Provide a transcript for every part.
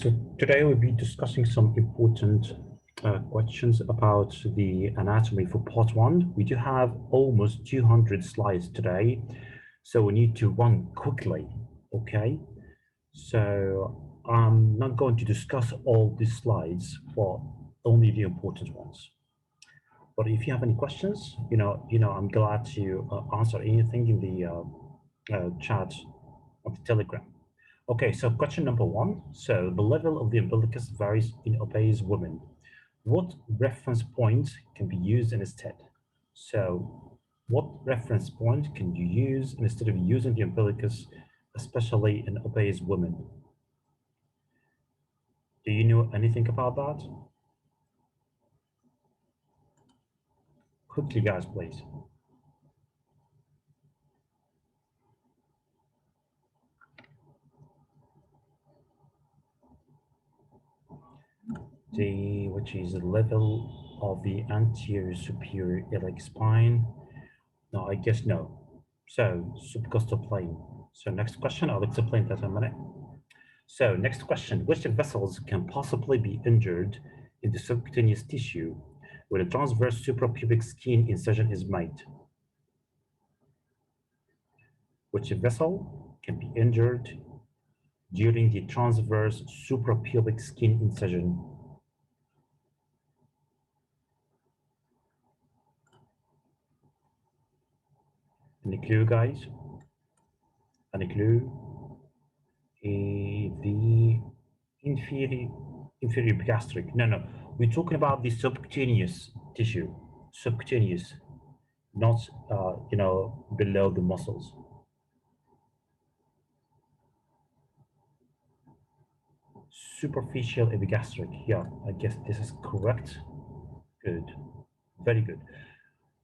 So today we'll be discussing some important questions about the anatomy for part one. We do have almost 200 slides today, so we need to run quickly, okay? So I'm not going to discuss all these slides, but only the important ones. But if you have any questions, I'm glad to answer anything in the chat of the Telegram. Okay, so question number one. So the level of the umbilicus varies in obese women. What reference point can be used instead? So what reference point can you use instead of using the umbilicus, especially in obese women? Do you know anything about that? Quickly, guys, please. Which is the level of the anterior superior iliac spine. No, I guess no. So subcostal plane. So next question, I'll explain that in a minute. So next question, which vessels can possibly be injured in the subcutaneous tissue where a transverse suprapubic skin incision is made? Which vessel can be injured during the transverse suprapubic skin incision? Any clue, guys? Any clue? The inferior gastric. No, we're talking about the subcutaneous tissue. Subcutaneous, not below the muscles. Superficial epigastric. Yeah, I guess this is correct. Good, very good.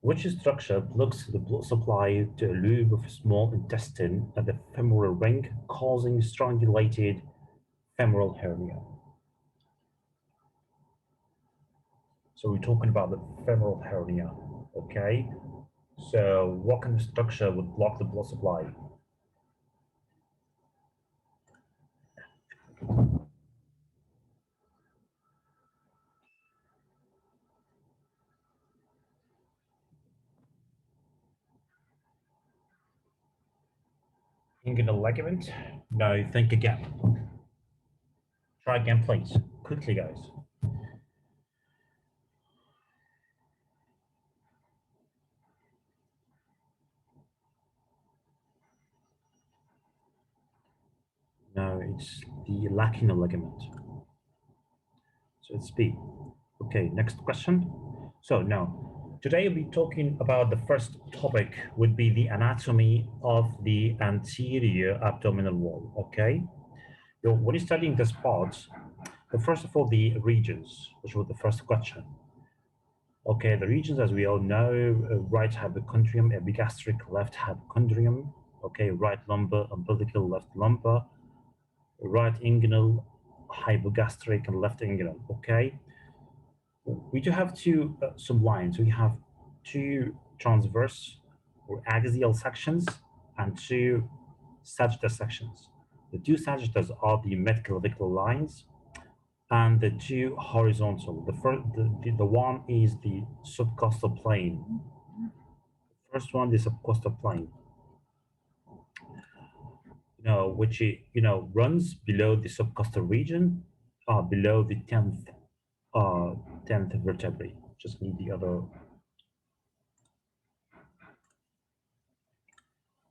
Which structure blocks the blood supply to a lobe of small intestine at the femoral ring, causing strangulated femoral hernia? So we're talking about the femoral hernia, okay? So what kind of structure would block the blood supply? Inguinal ligament? No, think again. Try again, please. Quickly, guys. No, it's the lacunar ligament. So it's B. Okay, next question. So now, today we'll be talking about the first topic would be the anatomy of the anterior abdominal wall, okay? When you're studying this part, first of all, the regions, which was the first question. Okay, the regions, as we all know, right hypochondrium, epigastric, left hypochondrium, okay, right lumbar, umbilical, left lumbar, right inguinal, hypogastric, and left inguinal, okay? We do have some lines. We have two transverse or axial sections and two sagittal sections. The two sagittals are the metaclavicular lines, and the two horizontal. The one is the subcostal plane. The first one is subcostal plane, which runs below the subcostal region, below the 10th vertebrae. Just need the other.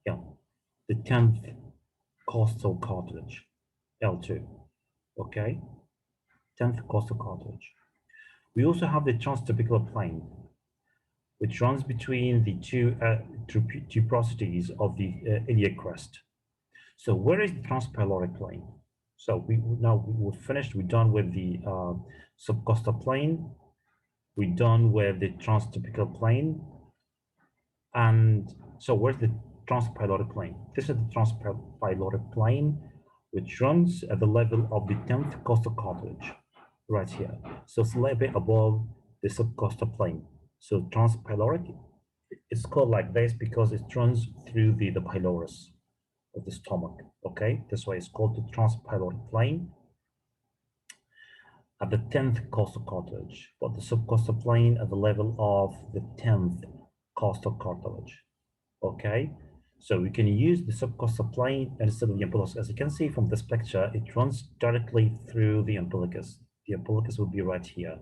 Yeah, the 10th costal cartilage, L2. Okay, 10th costal cartilage. We also have the transtabicular plane, which runs between the two tuberosities of the iliac crest. So where is the transpyloric plane? So we're finished. We're done with the subcostal plane. We're done with the transtabicular plane. And so where's the transpyloric plane? This is the transpyloric plane, which runs at the level of the 10th costal cartilage, right here. So it's a little bit above the subcostal plane. So transpyloric It's called like this because it runs through the pylorus of the stomach. Okay, this way it's called the transpyloric plane at the 10th costal cartilage, but the subcostal plane at the level of the 10th costal cartilage. Okay, so we can use the subcostal plane instead of the umbilicus. As you can see from this picture, it runs directly through the umbilicus. The umbilicus will be right here.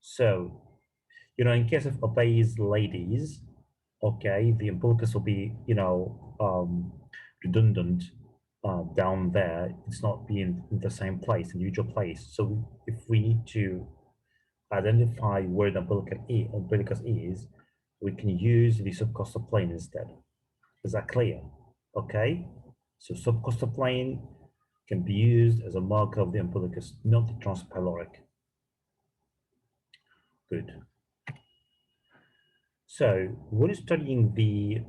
So, you know, in case of obese ladies, okay, the umbilicus will be, you know, redundant down there. It's not being in the same place, in the usual place. So if we need to identify where the umbilicus is, we can use the subcostal plane instead. Is that clear? Okay. So subcostal plane can be used as a marker of the umbilicus, not the transpyloric. Good. So when studying the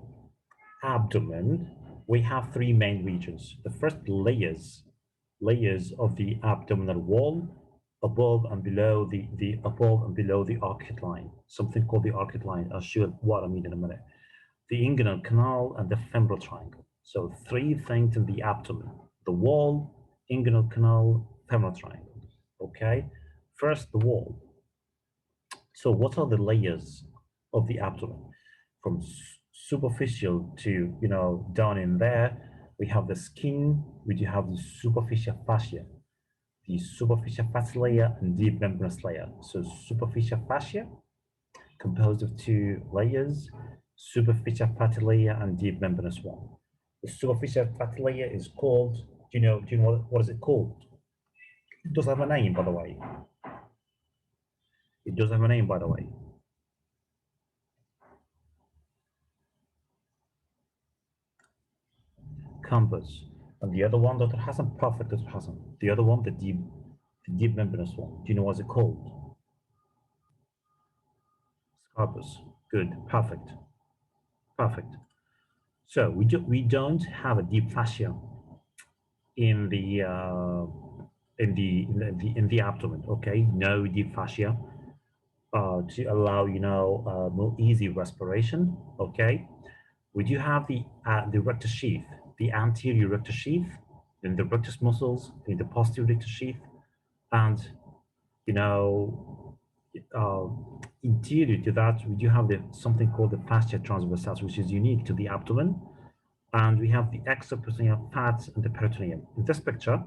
abdomen, we have three main regions. The first layers of the abdominal wall, above and below the above and below the arcuate line, something called the arcuate line. I'll show you what I mean in a minute. The inguinal canal and the femoral triangle. So three things in the abdomen: the wall, inguinal canal, femoral triangle. Okay, first the wall. So what are the layers of the abdomen? From superficial to, you know, down in there, we have the skin, we do have the superficial fascia, the superficial fat layer and deep membranous layer. So superficial fascia composed of two layers, superficial fatty layer and deep membranous one. The superficial fatty layer is called, do you know what is it called? It does have a name, by the way. It does have a name, by the way. Compass. And the other one, Dr. Hassan, perfect, Dr. Hassan. The other one, the deep membranous one. Do you know what's it called? Scapus. Good, perfect, perfect. So we don't have a deep fascia in the abdomen. Okay, no deep fascia to allow, you know, more easy respiration. Okay, we do have the rectus sheath, the anterior rectus sheath, in the rectus muscles, in the posterior rectus sheath, and, you know, interior to that, we do have something called the fascia transversalis, which is unique to the abdomen, and we have the extraperitoneal fat and the peritoneum. In this picture,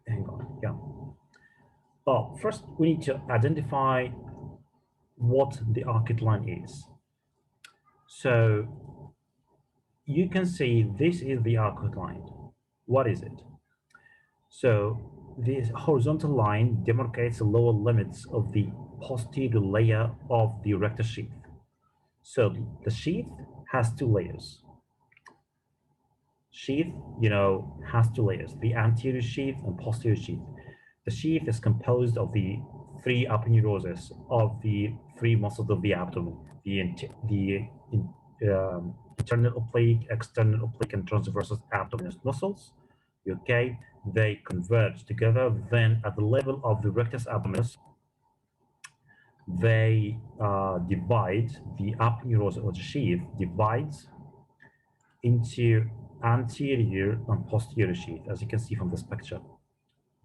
hang on, yeah. First, we need to identify what the arcuate line is. So you can see this is the arcuate line. What is it? So this horizontal line demarcates the lower limits of the posterior layer of the rectus sheath. So the sheath has two layers. Sheath, you know, has two layers, the anterior sheath and posterior sheath. The sheath is composed of the three aponeuroses of the three muscles of the abdomen, the internal oblique, external oblique, and transversus abdominis muscles. Okay, they converge together. Then at the level of the rectus abdominis, they divide, the aponeurosis or the sheath divides into anterior and posterior sheath, as you can see from this picture,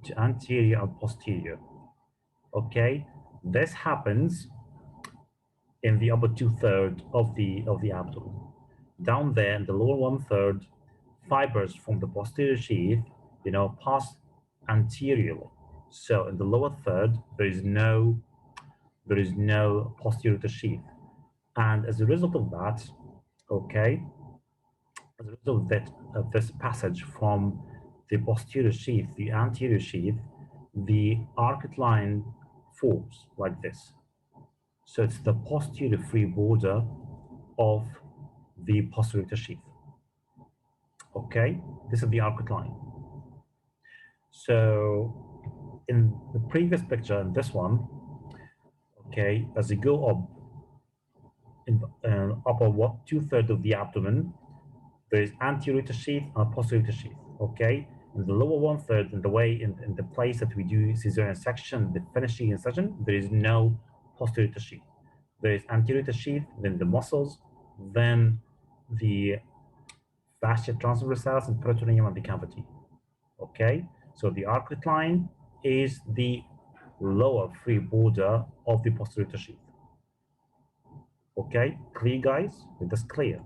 to anterior and posterior. Okay, this happens in the upper 2/3 of the abdomen. Down there in the lower 1/3, fibers from the posterior sheath, you know, pass anteriorly. So in the lower third, there is no posterior sheath, and as a result of that, okay, as a result of that, this passage from the posterior sheath, the anterior sheath, the arcuate line forms like this. So it's the posterior free border of the posterior sheath. Okay, this is the arcuate line. So in the previous picture, in this one, okay, as you go up in upper 2/3 of the abdomen, there is anterior sheath and posterior sheath. Okay, in the lower 1/3, in the way, in the place that we do cesarean section, the finishing incision, there is no posterior sheath. There is anterior sheath, then the muscles, then the fascia transversalis and peritoneum and the cavity. Okay, so the arcuate line is the lower free border of the posterior sheath. Okay, clear, guys? Is this clear?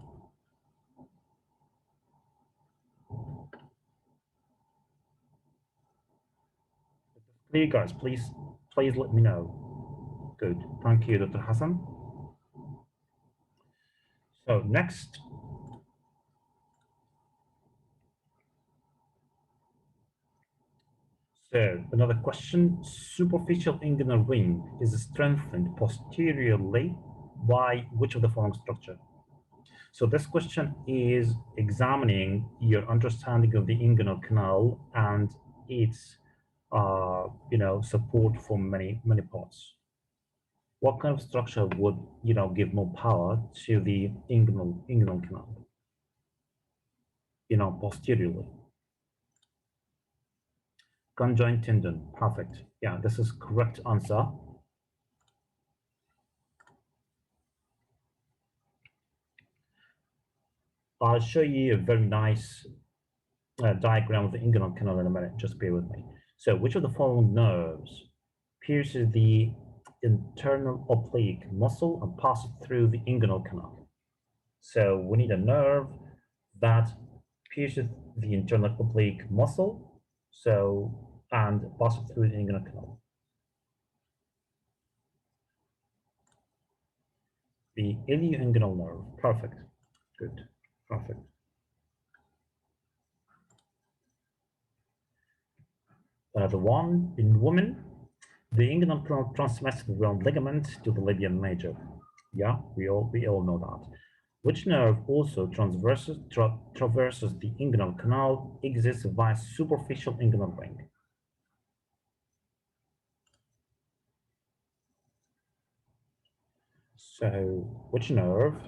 Clear, guys? Please let me know. Good. Thank you, Dr. Hassan. So next, so another question: superficial inguinal ring is strengthened posteriorly by which of the following structure? So this question is examining your understanding of the inguinal canal and its support from many parts. What kind of structure would give more power to the inguinal canal? Posteriorly. Conjoint tendon. Perfect. Yeah, this is correct answer. I'll show you a very nice diagram of the inguinal canal in a minute. Just bear with me. So, which of the following nerves pierces the internal oblique muscle and passes through the inguinal canal? So, we need a nerve that pierces the internal oblique muscle, and passes through the inguinal canal. The ilioinguinal nerve. Perfect. Good. Perfect. Another one, in women, the inguinal canal transmits the round ligament to the labia major. Yeah, we all know that. Which nerve also traverses the inguinal canal, exits via superficial inguinal ring? So, which nerve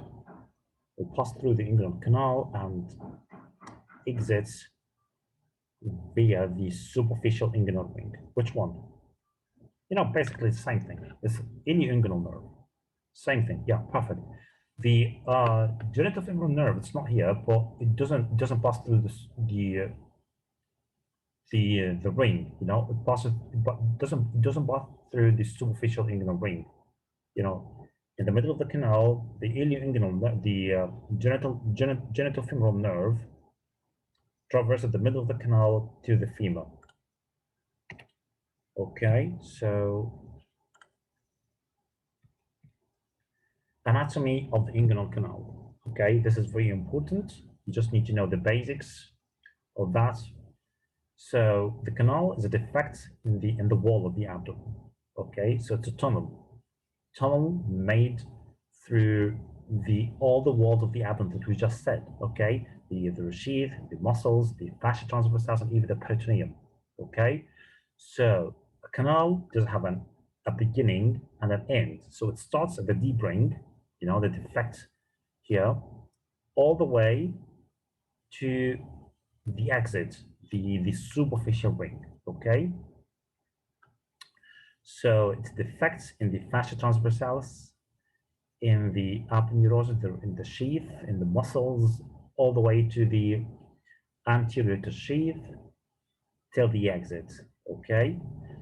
will pass through the inguinal canal and exits via the superficial inguinal ring? Which one? Basically the same thing. It's ilioinguinal nerve. Same thing. Yeah, perfect. The genitofemoral nerve, it's not here, but it doesn't pass through the ring. It passes, but doesn't pass through the superficial inguinal ring. In the middle of the canal, the ilioinguinal, the genitofemoral nerve traverses the middle of the canal to the femur. Okay, so anatomy of the inguinal canal. Okay, this is very important. You just need to know the basics of that. So the canal is a defect in the wall of the abdomen. Okay, so it's a tunnel made through all the walls of the abdomen that we just said. Okay, the sheath, the muscles, the fascia transversalis, and even the peritoneum. Okay, so a canal does have a beginning and an end. So it starts at the deep ring, the defect here, all the way to the exit, the superficial ring. Okay, so it defects in the fascia transversalis, in the aponeurosis, in the sheath, in the muscles, all the way to the anterior to sheath till the exit. Okay,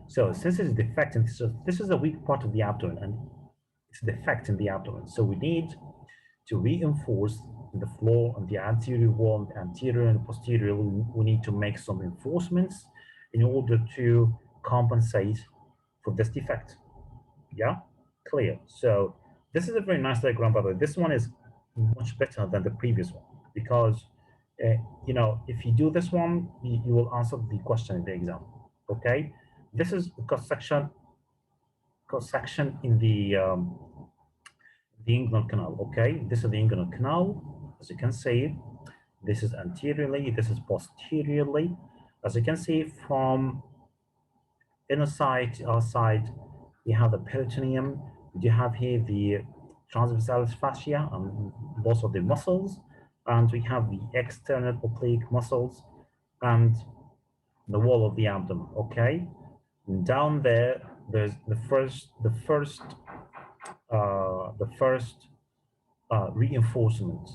so since it's a defect, and this is a weak part of the abdomen, and it's a defect in the abdomen, so we need to reinforce the floor on the anterior wall, the anterior and posterior. We need to make some reinforcements in order to compensate for this defect. Yeah, clear. So this is a very nice diagram, by the way. This one is much better than the previous one because, if you do this one, you will answer the question in the exam. Okay, this is cross section in the inguinal canal. Okay, this is the inguinal canal. As you can see, this is anteriorly, this is posteriorly. As you can see from inner side to outside, you have the peritoneum. You have here the transversalis fascia and also the muscles, and we have the external oblique muscles, and the wall of the abdomen, okay? And down there, there's the first reinforcement,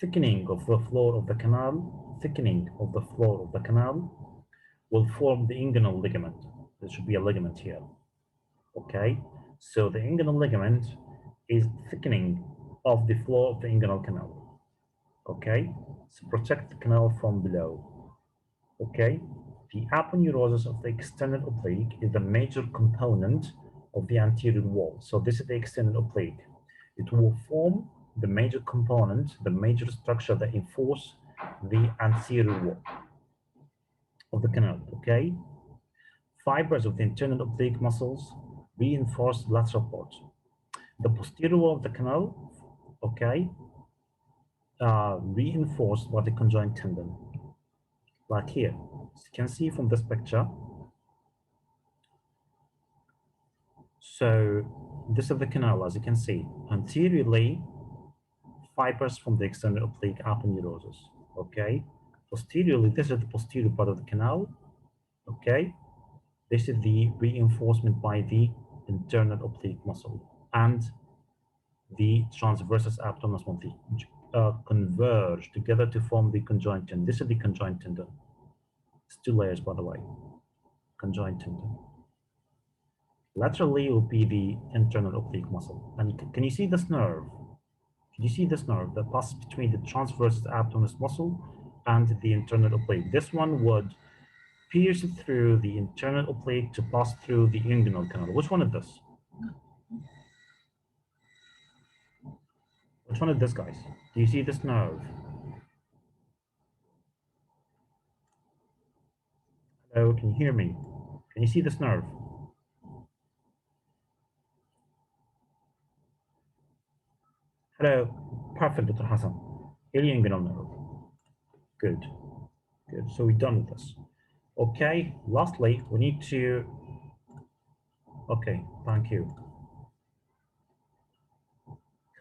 thickening of the floor of the canal, will form the inguinal ligament. There should be a ligament here, okay? So the inguinal ligament is thickening of the floor of the inguinal canal, okay? So protect the canal from below, okay? The aponeurosis of the external oblique is the major component of the anterior wall. So this is the external oblique. It will form the major component, the major structure that enforce the anterior wall of the canal, okay? Fibers of the internal oblique muscles reinforce the lateral part. The posterior wall of the canal, okay, reinforced by the conjoint tendon, like here. As you can see from this picture. So this is the canal, as you can see. Anteriorly, fibers from the external oblique aponeurosis, okay? Posteriorly, this is the posterior part of the canal, okay? This is the reinforcement by the internal oblique muscle and the transversus abdominis muscle converge together to form the conjoint tendon. This is the conjoint tendon. It's 2 layers, by the way. Conjoint tendon. Laterally will be the internal oblique muscle. And can you see this nerve? Can you see this nerve that passes between the transversus abdominis muscle and the internal oblique? This one would pierce through the internal oblique to pass through the inguinal canal. Which one is this? Which one is this, guys? Do you see this nerve? Hello, can you hear me? Can you see this nerve? Hello, perfect, Dr. Hassan. Ilioinguinal nerve. Good, good. So we're done with this. Okay, lastly, we need to, okay, thank you.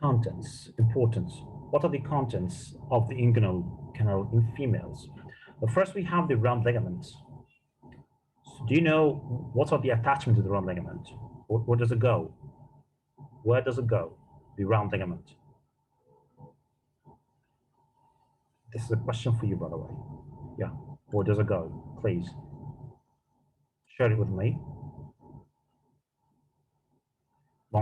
Contents, importance. What are the contents of the inguinal canal in females? But first we have the round ligament. So do you know what are the attachments to the round ligament? Where does it go? Where does it go? The round ligament. This is a question for you, by the way. Yeah, where does it go? Please share it with me. No.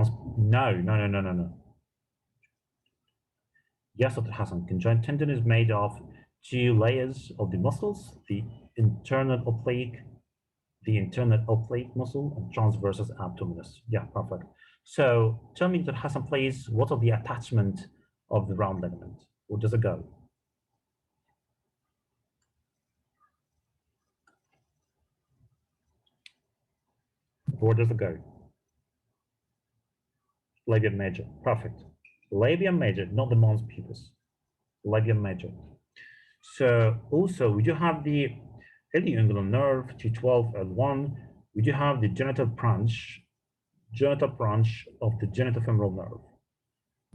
Yes, Dr. Hassan, conjoint tendon is made of 2 layers of the muscles, the internal oblique muscle, and transversus abdominis. Yeah, perfect. So tell me, Dr. Hassan, please, what are the attachment of the round ligament? Where does it go? Where does it go? Labia major, perfect. Labia major, not the mons pubis. Labia major. So also, we do have the ilioinguinal nerve, T12L1. We do have the genital branch of the genitofemoral nerve.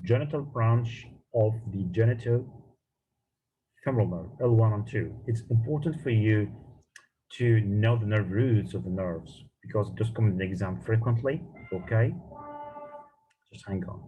Genital branch of the genitofemoral nerve, L1 and 2. It's important for you to know the nerve roots of the nerves because it does come in the exam frequently, okay? Just hang on.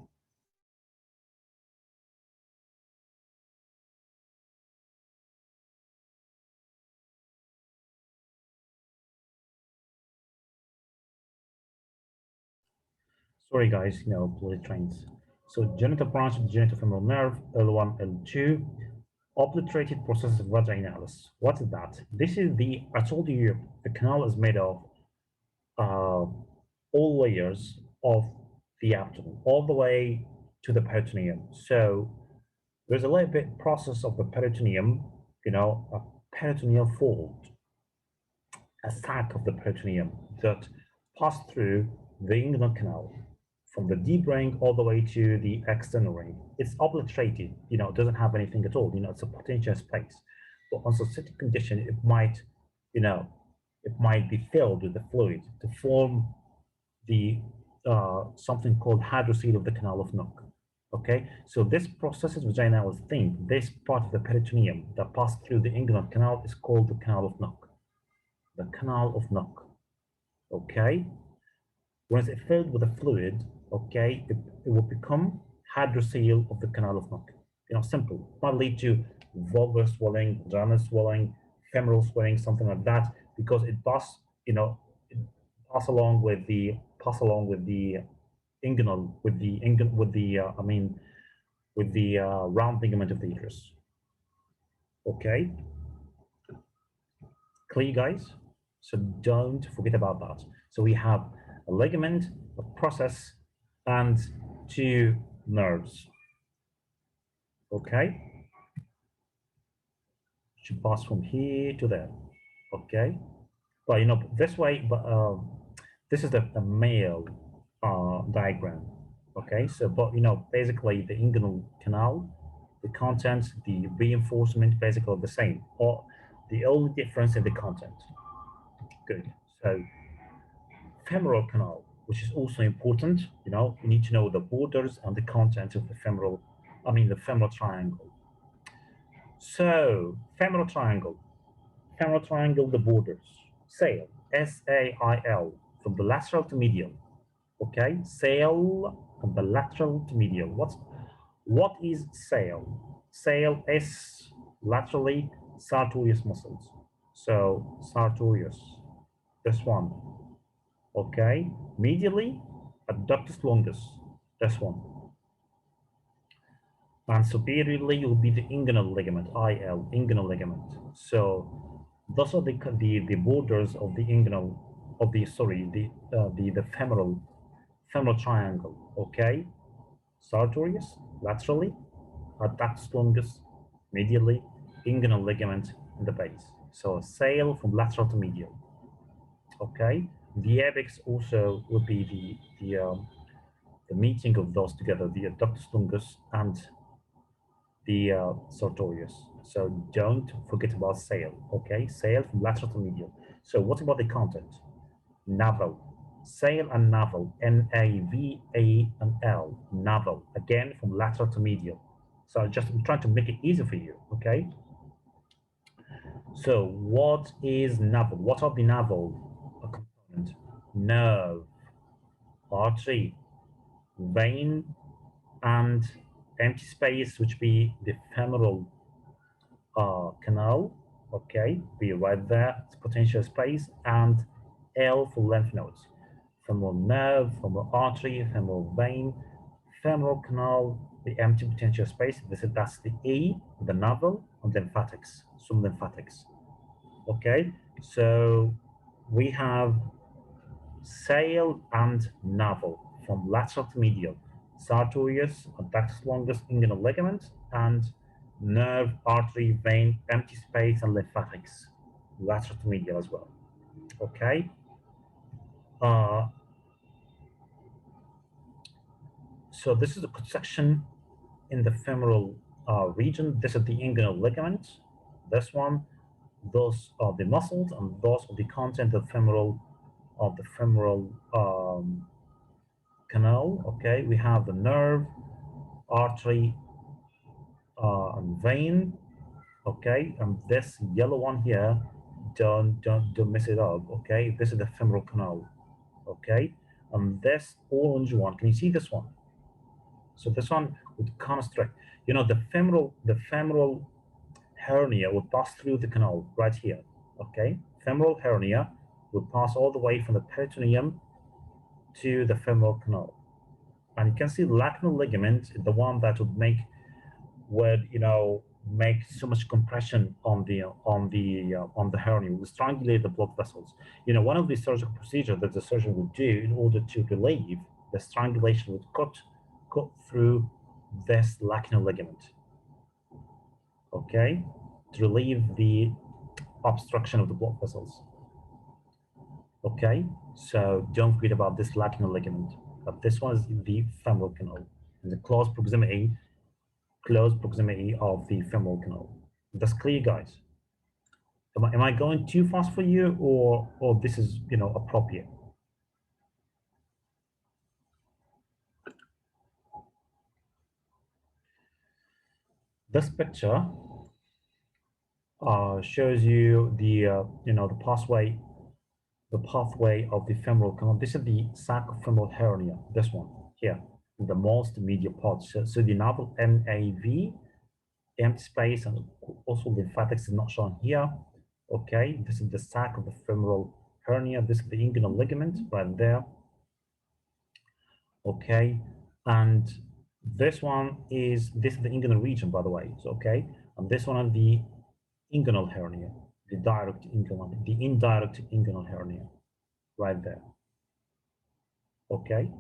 Sorry guys, bullet trains. So genital branch of the genitofemoral nerve, L1, L2, obliterated processus vaginalis. What is that? This is I told you, the canal is made of all layers of the abdomen, all the way to the peritoneum. So there's a little bit process of the peritoneum, a peritoneal fold, a sac of the peritoneum that pass through the inguinal canal from the deep ring all the way to the external ring. It's obliterated, it doesn't have anything at all, it's a potential space. But on specific condition, it might be filled with the fluid to form the something called hydrocele of the canal of Nock. Okay, so this processus vaginalis thing, this part of the peritoneum that passes through the inguinal canal is called the canal of Nock. the canal of Knock. Okay, once it's filled with a fluid, okay, it will become hydrocele of the canal of Knock. You know, simple. It might lead to vulvar swelling, vaginal swelling, femoral swelling, something like that, because it pass, you know, it pass along with the inguinal, with the round ligament of the uterus. Okay, clear, guys? So don't forget about that. So we have a ligament, a process, and two nerves. Okay, should pass from here to there. Okay, but you know this way. But this is the male diagram. Okay, so but you know basically the inguinal canal, the content, the reinforcement, basically the same, or the only difference in the content. Good. So femoral canal, which is also important. You know, you need to know the borders and the content of the femoral, the femoral triangle. So femoral triangle, the borders. Sail, S-A-I-L, from the lateral to medial. Okay, sail from the lateral to medial. What is sail? Sail is laterally sartorius muscles. So sartorius, this one. Okay, medially, adductus longus, this one. And superiorly will be the inguinal ligament, IL, inguinal ligament. So those are the borders of the inguinal, of the, sorry, the femoral triangle, okay? Sartorius, laterally, adductus longus, medially, inguinal ligament in the base. So sail from lateral to medial, okay? The apex also would be the meeting of those together, the adductus longus and the sartorius. So don't forget about sail, okay? Sail from lateral to medial. So what about the content? Navel, sail and navel, N-A-V-A-L, navel, again from lateral to medial. So I'm trying to make it easy for you, okay? So what is navel? What are the navel component? Nerve, artery, vein, and empty space, which be the femoral canal, okay, be right there, it's potential space, and L for lymph nodes. Femoral nerve, femoral artery, femoral vein, femoral canal, the empty potential space. That's the E, the navel, and lymphatics, some lymphatics. Okay, so we have sail and navel from lateral to medial, sartorius, adductus longus, inguinal ligament, and nerve, artery, vein, empty space, and lymphatics, lateral to medial as well. Okay. So this is a section in the femoral region. This is the inguinal ligament. This one, those are the muscles, and those are the content of the femoral canal. Okay, we have the nerve, artery, and vein. Okay, and this yellow one here, don't mess it up. Okay, this is the femoral canal. Okay, and this orange one, can you see this one? So this one would constrict. You know, the femoral hernia would pass through the canal right here. Okay, femoral hernia would pass all the way from the peritoneum to the femoral canal. And you can see the lacrimal ligament, the one that would make so much compression on the hernia, will strangulate the blood vessels. You know, one of the surgical procedures that the surgeon would do in order to relieve the strangulation would cut through this lacrimal ligament. Okay, to relieve the obstruction of the blood vessels. Okay, so don't forget about this lacrimal ligament. But this one is the femoral canal, in the close proximity of the femoral canal. That's clear, guys. Am I going too fast for you, or this is appropriate? This picture shows you the the pathway of the femoral canal. This is the sacrofemoral hernia. This one here, the most medial part. So the navel NAV, empty space, and also lymphatics is not shown here. Okay, this is the sac of the femoral hernia. This is the inguinal ligament right there. Okay, and this is the inguinal region, by the way. So okay, and this one is the inguinal hernia, the indirect inguinal hernia, right there. Okay,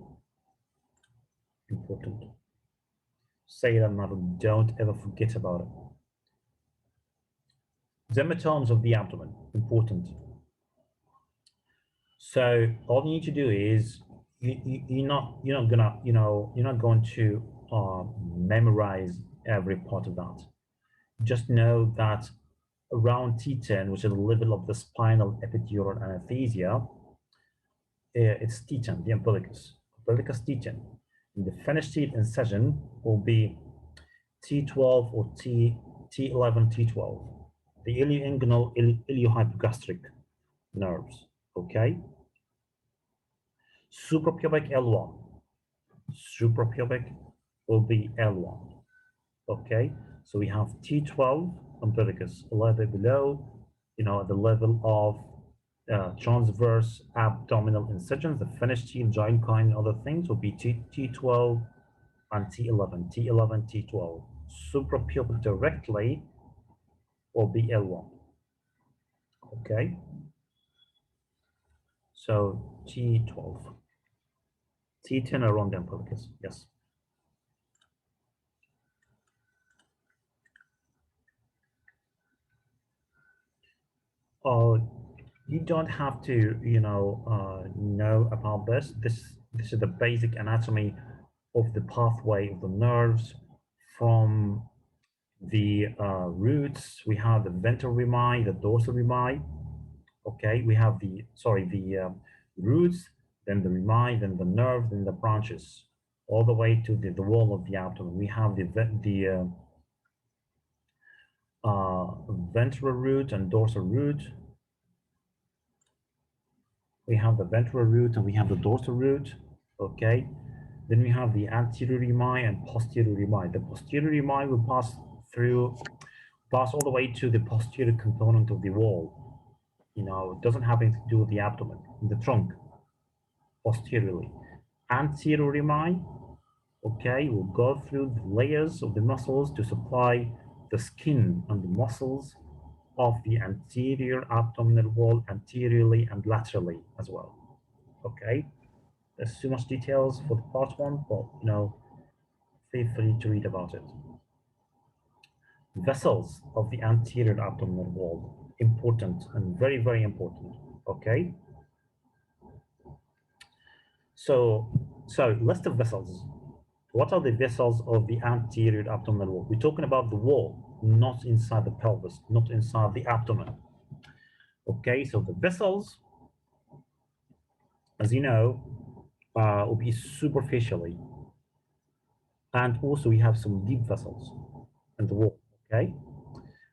important. Say that, matter. Don't ever forget about it. Dermatomes of the abdomen, important. So all you need to do is you're not going to memorize every part of that. Just know that around T10, which is the level of the spinal epidural anesthesia, it's T10, the umbilicus T10. And the finished teeth incision will be T12 or T11, T12. The ilioinguinal, iliohypogastric nerves. Okay. Suprapubic L1. Suprapubic will be L1. Okay. So we have T12 umbilicus, a little bit below, at the level of transverse abdominal incisions, the finished teeth, joint kind, and other things will be T12 and T11, T11, T12. Suprapubic directly will be L1. Okay. So T12. T10 around the umbilicus, yes. You don't have to, know about this. This is the basic anatomy of the pathway of the nerves from the roots. We have the ventral rami, the dorsal rami. Okay, we have the roots, then the rami, then the nerve, then the branches, all the way to the wall of the abdomen. We have the ventral root and dorsal root. We have the ventral root and we have the dorsal root. Okay, then we have the anterior rami and posterior rami. The posterior rami will pass all the way to the posterior component of the wall. It doesn't have anything to do with the abdomen, the trunk, posteriorly. Anterior rami, okay, will go through the layers of the muscles to supply the skin and the muscles of the anterior abdominal wall anteriorly and laterally as well. Okay, there's too much details for the part one, but feel free to read about it. Vessels of the anterior abdominal wall, important and very, very important. Okay. So list of vessels. What are the vessels of the anterior abdominal wall? We're talking about the wall, not inside the pelvis, not inside the abdomen. Okay, so the vessels, as you know, will be superficially. And also we have some deep vessels in the wall, okay?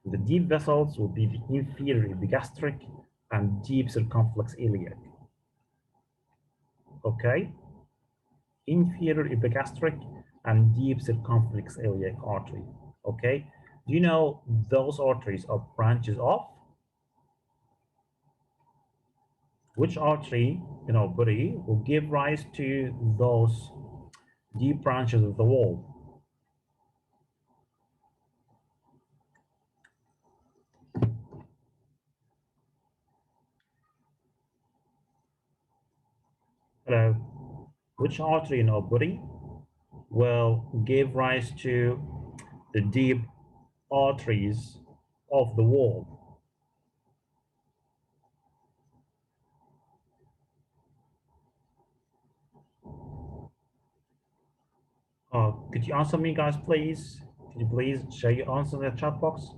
The deep vessels will be the inferior epigastric and deep circumflex iliac, okay? Inferior epigastric and deep circumflex iliac artery, okay? Do you know those arteries are branches of? Which artery in our body will give rise to those deep branches of the wall? Hello. Which artery in our body will give rise to the deep arteries of the wall? Could you answer me, guys, please? Could you please share your answer in the chat box?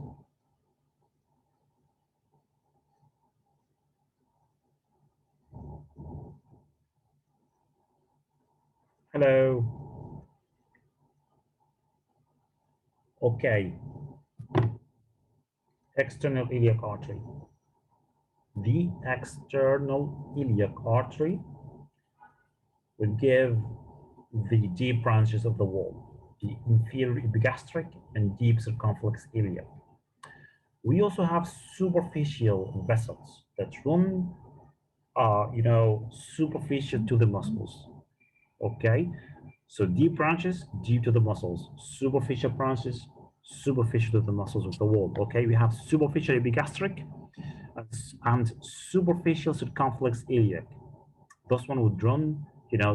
Hello. Okay. external iliac artery. The external iliac artery will give the deep branches of the wall, the inferior epigastric and deep circumflex iliac. We also have superficial vessels that run, superficial to the muscles. Okay, so deep branches deep to the muscles, superficial branches superficial to the muscles of the wall. Okay, we have superficial epigastric and superficial circumflex iliac. Those one would run,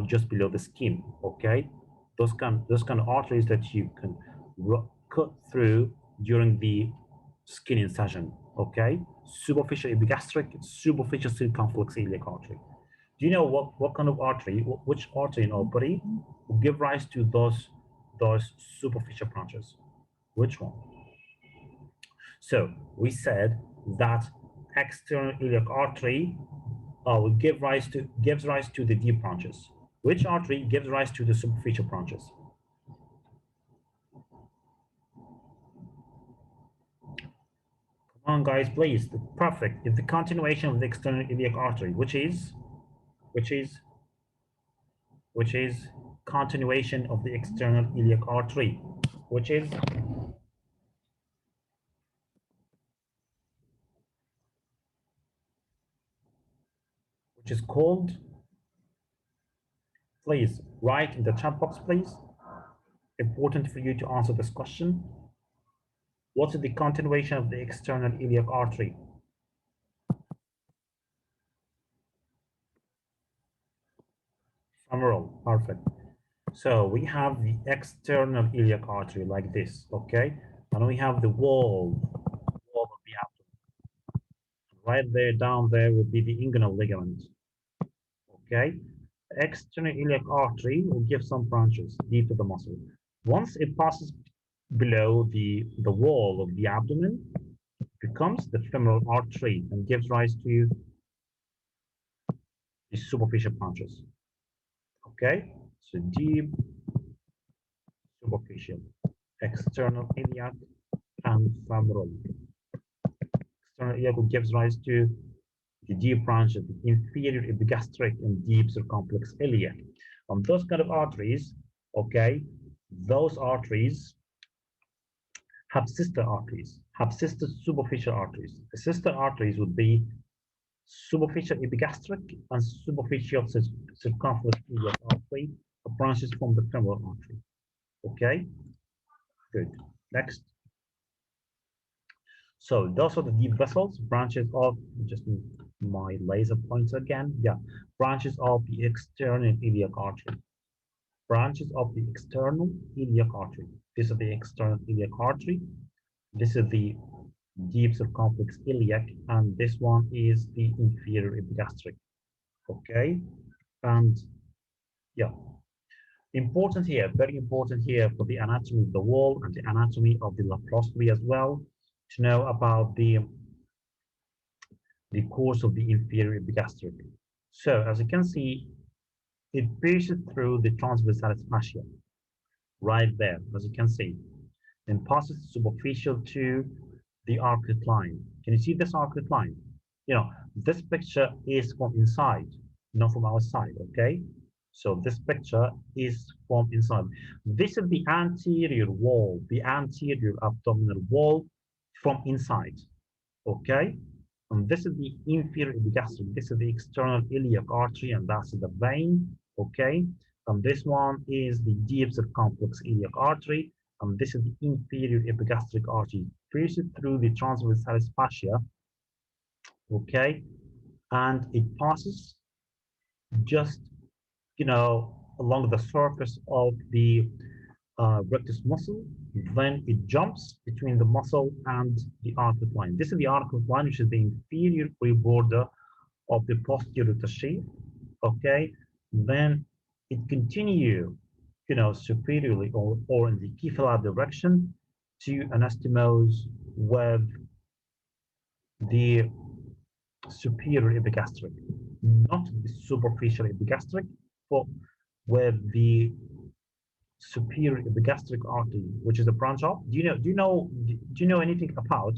just below the skin. Okay, those kind of arteries that you can cut through during the skin incision. Okay, superficial epigastric, superficial circumflex iliac artery. Do you know what kind of artery, which artery in our body will give rise to those superficial branches? Which one? So we said that external iliac artery gives rise to the deep branches. Which artery gives rise to the superficial branches? Come on, guys, please. Perfect. It's the continuation of the external iliac artery, which is continuation of the external iliac artery, which is called, please write in the chat box, please. Important for you to answer this question. What is the continuation of the external iliac artery? Femoral, perfect. So we have the external iliac artery like this, okay? And we have the wall of the abdomen. Right there, down there would be the inguinal ligament, okay? The external iliac artery will give some branches deep to the muscle. Once it passes below the wall of the abdomen, it becomes the femoral artery and gives rise to the superficial branches, okay? So deep, superficial, external iliac, and femoral. External iliac gives rise to the deep branches, the inferior epigastric and deep circumflex iliac. On those kind of arteries, okay, those arteries have sister arteries, have sister superficial arteries. The sister arteries would be superficial epigastric and superficial circumflex iliac artery, branches from the femoral artery. Okay, good. Next. So those are the deep vessels, branches of, just my laser pointer again. Yeah, branches of the external iliac artery. Branches of the external iliac artery. This is the external iliac artery. This is the deep circumflex iliac, and this one is the inferior epigastric. Okay, and yeah, important here, very important here for the anatomy of the wall and the anatomy of the laparoscopy as well, to know about the course of the inferior epigastric. So as you can see, it pierces through the transversalis fascia, right there, as you can see, and passes superficial to the arcuate line. Can you see this arcuate line? This picture is from inside, not from outside, okay? So this picture is from inside. This is the anterior wall, the anterior abdominal wall from inside, okay? And this is the inferior epigastric. This is the external iliac artery, and that's the vein, okay? And this one is the deep circumflex iliac artery, and this is the inferior epigastric artery. Pierces through the transversalis fascia, okay? And it passes just, along the surface of the rectus muscle, then it jumps between the muscle and the arcuate line. This is the arcuate line, which is the inferior border of the posterior sheath. Okay, then it continues, superiorly or in the Kiefer direction to anastomose with the superior epigastric, not the superficial epigastric, but with the superior epigastric artery, which is a branch off. Do you know anything about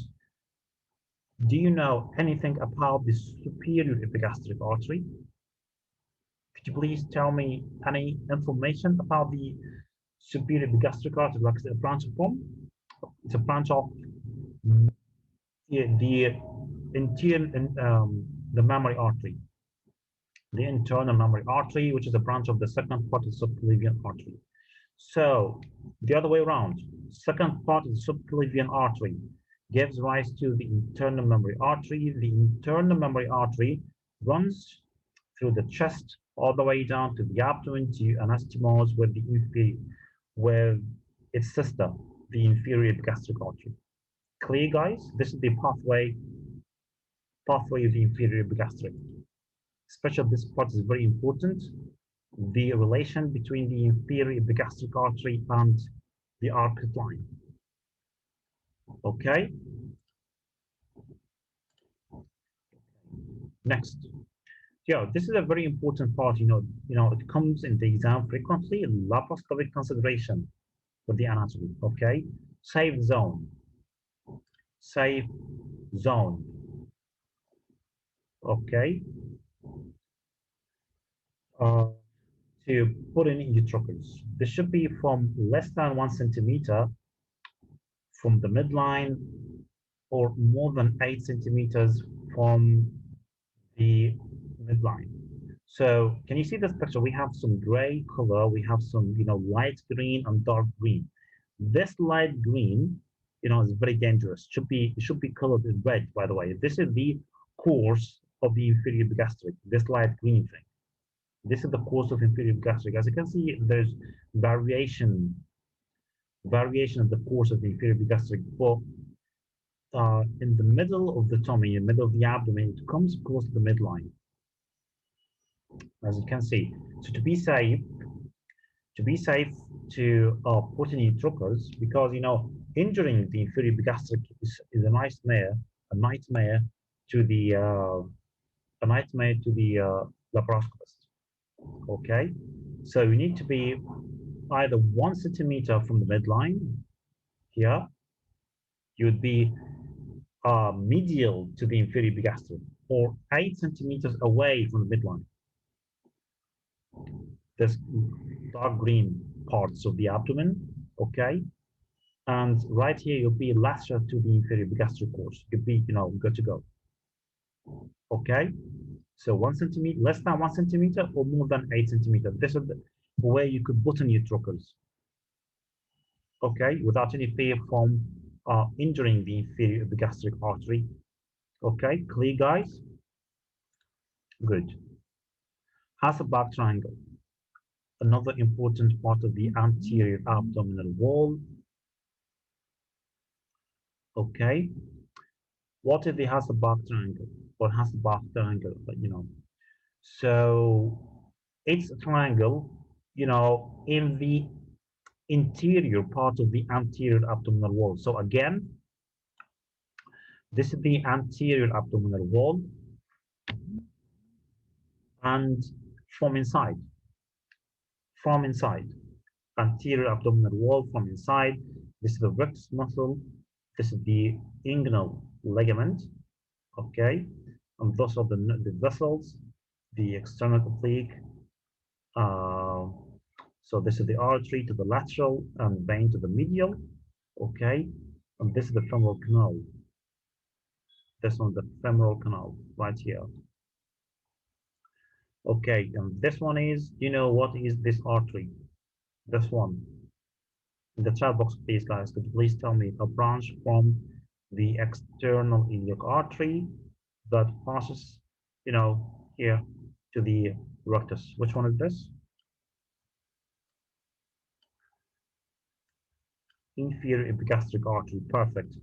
Do you know anything about the superior epigastric artery? Could you please tell me any information about the superior epigastric artery, like a branch from? It's a branch of the the mammary artery, the internal mammary artery, which is a branch of the second part of the subclavian artery. So the other way around, second part of the subclavian artery gives rise to the internal mammary artery. The internal mammary artery runs through the chest all the way down to the abdomen to anastomose with the inferior, with its sister, the inferior gastric artery. Clear, guys? This is the pathway of the inferior gastric. Especially this part is very important. The relation between the inferior gastric artery and the arcuate line. Okay. Next. Yeah, this is a very important part. It comes in the exam frequently. Laparoscopic consideration for the anatomy. Okay. Safe zone. Safe zone. Okay. To put in utrochus. This should be from less than 1 centimeter from the midline or more than 8 centimeters from the midline. So can you see this picture? We have some gray color, we have some, light green and dark green. This light green, is very dangerous. It should be colored in red, by the way. This is the course of the inferior gastric, this light green thing. This is the course of inferior gastric. As you can see, there's variation of the course of the inferior gastric. But in the middle of the tummy, in the middle of the abdomen, it comes close to the midline. As you can see. So to be safe to put in utrochus, because injuring the inferior gastric is a nightmare to the laparoscopist. Okay, so you need to be either 1 centimeter from the midline here. You would be medial to the inferior gastric, or 8 centimeters away from the midline. This dark green parts of the abdomen, okay? And right here, you'll be lateral to the inferior gastric course. You'll be, good to go. Okay? So 1 centimeter, less than 1 centimeter, or more than 8 centimeters. This is the way you could button your trochus. Okay, without any fear from injuring the inferior gastric artery. Okay, clear, guys? Good. Hasselbalch triangle, another important part of the anterior abdominal wall. Okay, what is the Hasselbalch triangle or Hasselbalch triangle? So it's a triangle, in the interior part of the anterior abdominal wall. So again, this is the anterior abdominal wall, and from inside, anterior abdominal wall from inside, this is the rectus muscle, this is the inguinal ligament, okay, and those are the vessels, the external oblique. So this is the artery to the lateral and vein to the medial, okay, and this is the femoral canal. This one, the femoral canal, right here. Okay, and this one is, what is this artery? This one. In the chat box, please, guys, could you please tell me a branch from the external iliac artery that passes, here to the rectus. Which one is this? Inferior epigastric artery, perfect.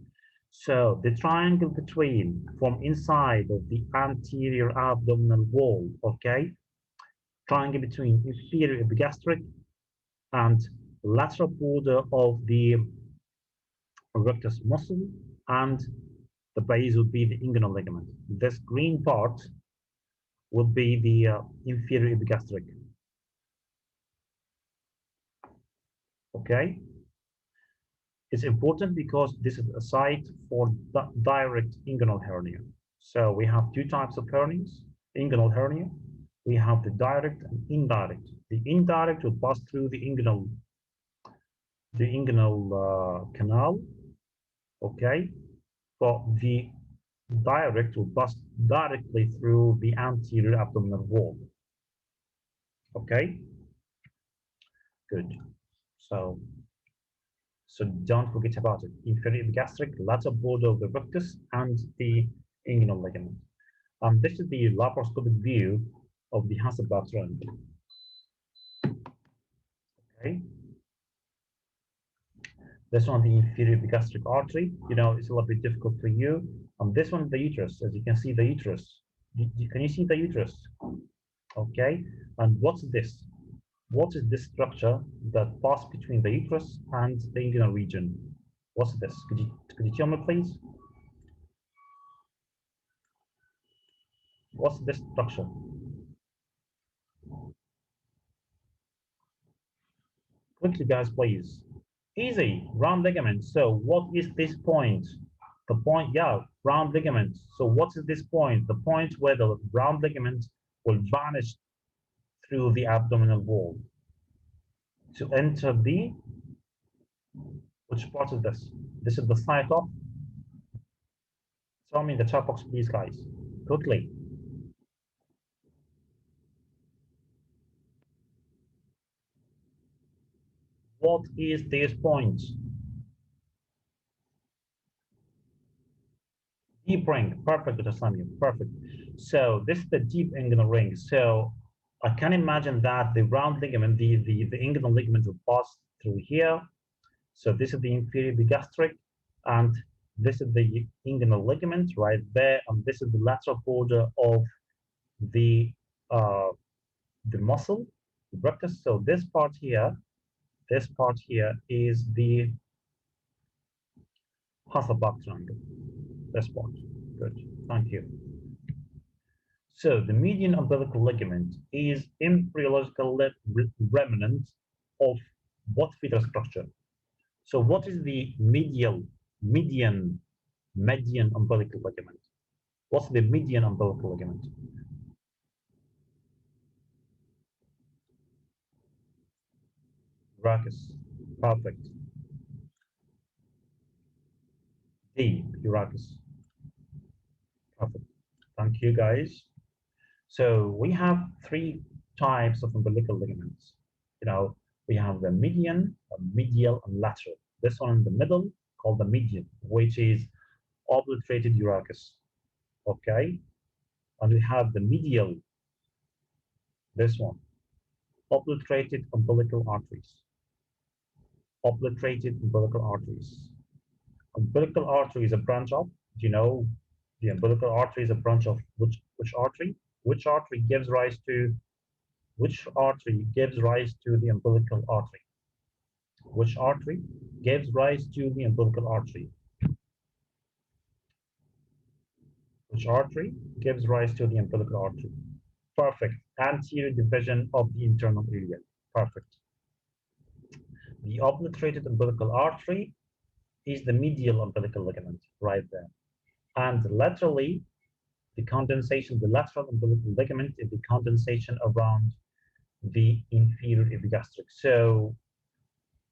So the triangle between, from inside of the anterior abdominal wall, okay? Triangle between inferior epigastric and lateral border of the rectus muscle, and the base would be the inguinal ligament. This green part would be the inferior epigastric. Okay? It's important because this is a site for direct inguinal hernia. So we have two types of hernias, inguinal hernia. We have the direct and indirect. The indirect will pass through the inguinal canal, okay? But the direct will pass directly through the anterior abdominal wall, okay? Good. So don't forget about it. Inferior epigastric, lateral border of the rectus, and the inguinal ligament. This is the laparoscopic view of the Hasselblad triangle. Okay. This one, the inferior epigastric artery. You know, it's a little bit difficult for you. This one, the uterus. As you can see, the uterus. Can you see the uterus? Okay. And what's this? What is this structure that passes between the uterus and the inguinal region? What's this? Could you tell me, please? What's this structure? Quickly, guys, please. Easy, round ligament. So what is this point? The point, yeah, round ligament. So what is this point? The point where the round ligament will vanish through the abdominal wall. To enter the, which part is this? This is the site of, tell me in the chat box, please, guys, quickly. What is this point? Deep ring, perfect, Samuel, perfect. So this is the deep inguinal ring. So I can imagine that the round ligament, the inguinal ligament will pass through here. So this is the inferior epigastric, and this is the inguinal ligament right there, and this is the lateral border of the muscle, the rectus. So this part here is the Hasselblad triangle. This part. Good. Thank you. So the median umbilical ligament is embryological remnant of what fetal structure? So what is the median umbilical ligament? What's the median umbilical ligament? Urachus. Perfect. D. Urachus. Perfect. Thank you, guys. So we have three types of umbilical ligaments. You know, we have the median, medial, and lateral. This one in the middle, called the median, which is obliterated urachus. Okay, and we have the medial, this one, obliterated umbilical arteries. Obliterated umbilical arteries. Umbilical artery is a branch of, do you know, the umbilical artery is a branch of which artery? Which artery gives rise to the umbilical artery? Which artery gives rise to the umbilical artery? Which artery gives rise to the umbilical artery? Perfect. Anterior division of the internal iliac. Perfect. The obliterated umbilical artery is the medial umbilical ligament right there. And laterally, the lateral umbilical ligament is the condensation around the inferior epigastric. So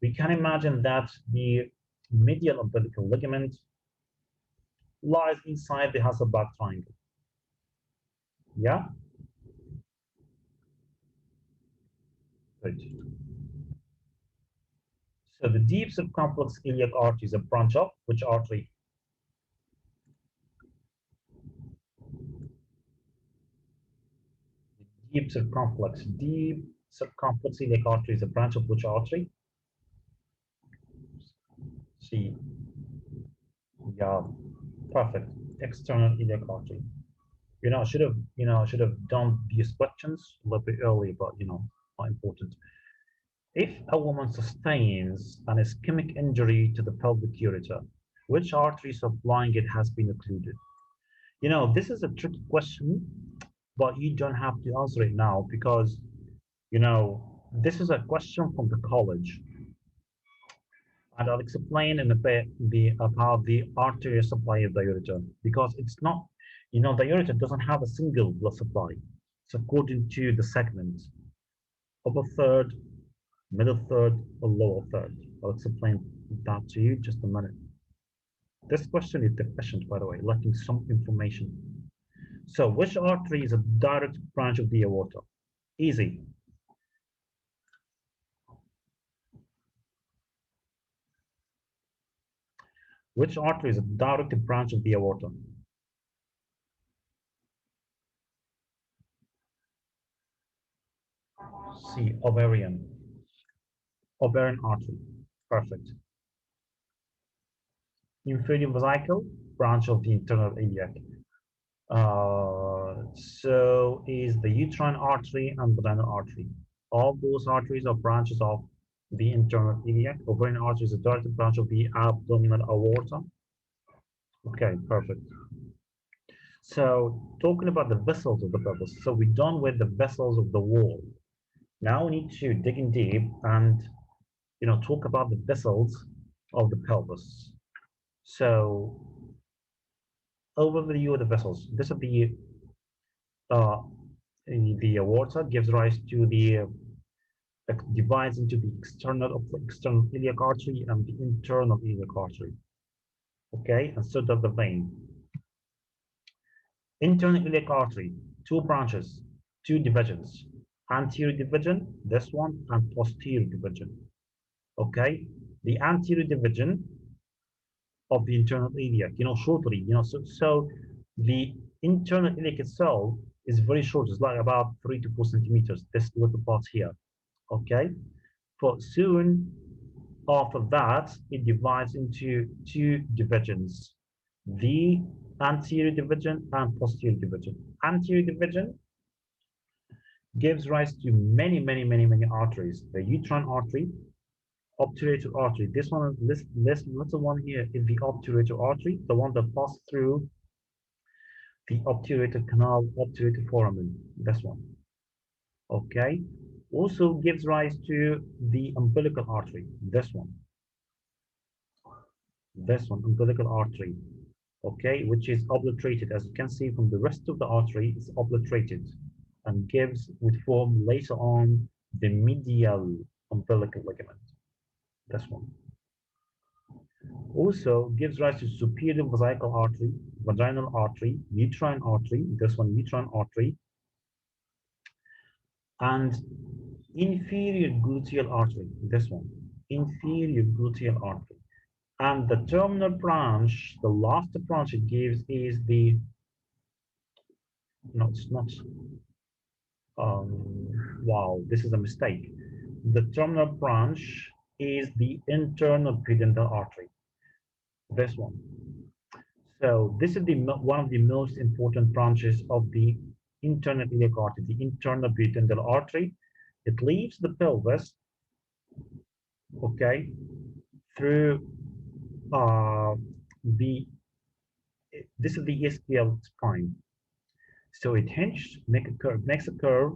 we can imagine that the medial umbilical ligament lies inside the Hasselblad triangle. Yeah? Good. So the deep circumflex iliac artery is a branch of which artery? Deep circumflex iliac artery is a branch of which artery? C. Yeah, perfect. External iliac artery. I should have done these questions a little bit earlier, but not important. If a woman sustains an ischemic injury to the pelvic ureter, which artery supplying it has been occluded? This is a tricky question, but you don't have to answer it now because, this is a question from the college. And I'll explain in a bit about the arterial supply of the ureter, because it's not, the ureter doesn't have a single blood supply. It's according to the segment, upper third, middle third, or lower third. I'll explain that to you in just a minute. This question is deficient, by the way, lacking some information. So, which artery is a direct branch of the aorta? Easy. Which artery is a direct branch of the aorta? C. Ovarian. Ovarian artery. Perfect. Inferior vesicle, branch of the internal iliac. So is the uterine artery and vaginal artery. All those arteries are branches of the internal iliac. Ovarian artery is a direct branch of the abdominal aorta. Okay, perfect. So talking about the vessels of the pelvis. So we're done with the vessels of the wall. Now we need to dig in deep and talk about the vessels of the pelvis. So overview of the vessels. This is the aorta gives rise to the divides into the external iliac artery and the internal iliac artery. Okay, and so does the vein. Internal iliac artery, two branches, two divisions. Anterior division, this one, and posterior division. Okay, the anterior division of the internal iliac, shortly, so the internal iliac itself is very short. It's like about 3 to 4 centimeters, this little part here. Okay, but soon after that, it divides into two divisions, the anterior division and posterior division. Anterior division gives rise to many, many, many, many arteries. The uterine artery, obturator artery. This little one here is the obturator artery, the one that passes through the obturator canal, obturator foramen. This one. Okay. Also gives rise to the umbilical artery. This one. This one, umbilical artery. Okay, which is obliterated. As you can see from the rest of the artery, it's obliterated and would form later on the medial umbilical ligament. This one. Also gives rise to superior vesical artery, vaginal artery, uterine artery, this one, uterine artery, and inferior gluteal artery, this one, inferior gluteal artery. And the terminal branch, the last branch it gives is the, no, it's not, wow, this is a mistake. The terminal branch is the internal pudendal artery, this one. So this is one of the most important branches of the internal iliac artery, the internal pudendal artery. It leaves the pelvis, okay, through this is the ischial spine. So it makes a curve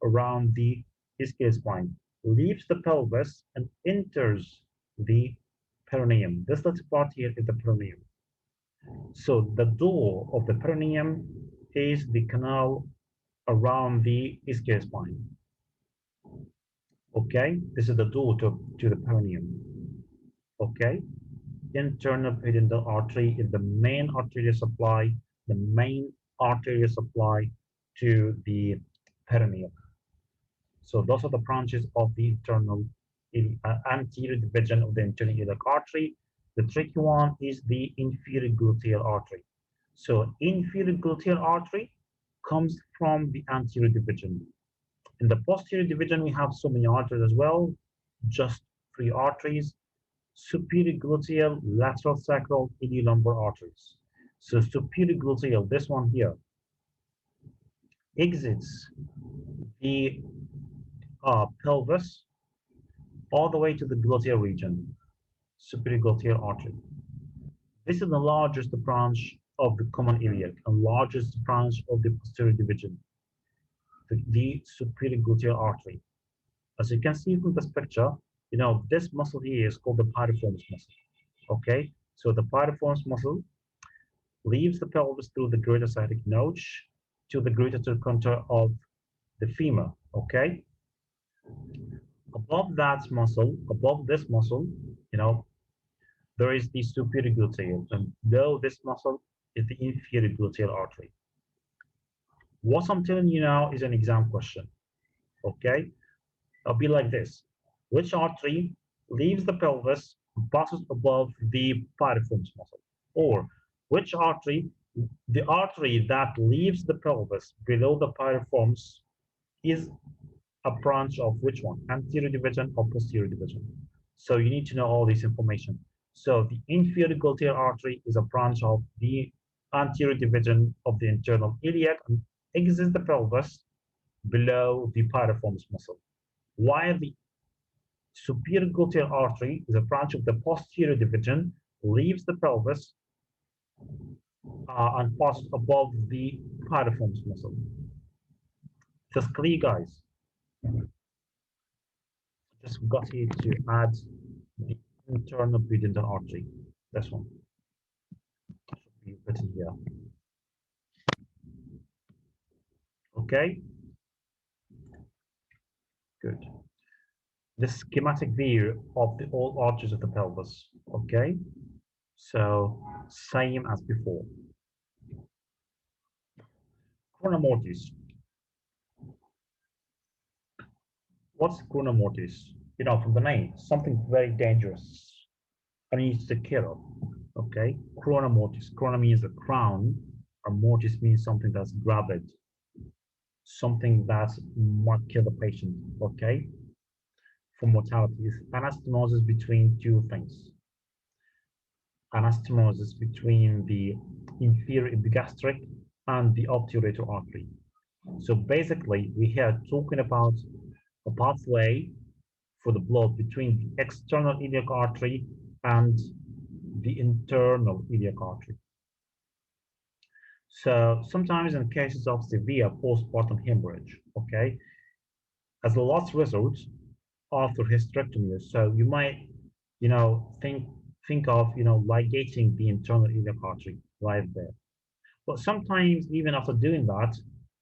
around the ischial spine, leaves the pelvis and enters the perineum. This little part here is the perineum. So the door of the perineum is the canal around the ischial spine. Okay, this is the door to the perineum. Okay, internal pudendal artery is the main arterial supply, to the perineum. So those are the branches of the internal anterior division of the internal iliac artery. The tricky one is the inferior gluteal artery. So inferior gluteal artery comes from the anterior division. In the posterior division, we have so many arteries as well, just 3 arteries: superior gluteal, lateral sacral, iliolumbar arteries. So superior gluteal, this one here, exits the pelvis all the way to the gluteal region, superior gluteal artery. This is the largest branch of the common iliac and largest branch of the posterior division, the superior gluteal artery. As you can see from this picture, this muscle here is called the piriformis muscle. Okay, so the piriformis muscle leaves the pelvis through the greater sciatic notch to the greater trochanter of the femur. Okay, above this muscle, there is the superior gluteal, and though this muscle is the inferior gluteal artery. What I'm telling you now is an exam question. Okay, it'll be like this: which artery leaves the pelvis and passes above the piriformis muscle? Or which artery, the artery that leaves the pelvis below the piriformis, is a branch of which one? Anterior division or posterior division? So you need to know all this information. So the inferior gluteal artery is a branch of the anterior division of the internal iliac and exits the pelvis below the piriformis muscle, while the superior gluteal artery is a branch of the posterior division, leaves the pelvis and passes above the piriformis muscle. Just clear, guys. Just got here to add the internal pudendal artery. This one should be written here. Okay, good. The schematic view of the all arches of the pelvis. Okay, so same as before. Corona mortis. What's corona mortis? From the name, something very dangerous and needs to kill. Okay, corona mortis. Corona means the crown, and mortis means something that's gravid, something that might kill the patient. Okay, for mortality is anastomosis between two things. Anastomosis between the inferior epigastric and the obturator artery. So basically, we are talking about a pathway for the blood between the external iliac artery and the internal iliac artery. So sometimes in cases of severe postpartum hemorrhage, okay, as a last resort after hysterectomy, so you might, think of, ligating the internal iliac artery right there. But sometimes even after doing that,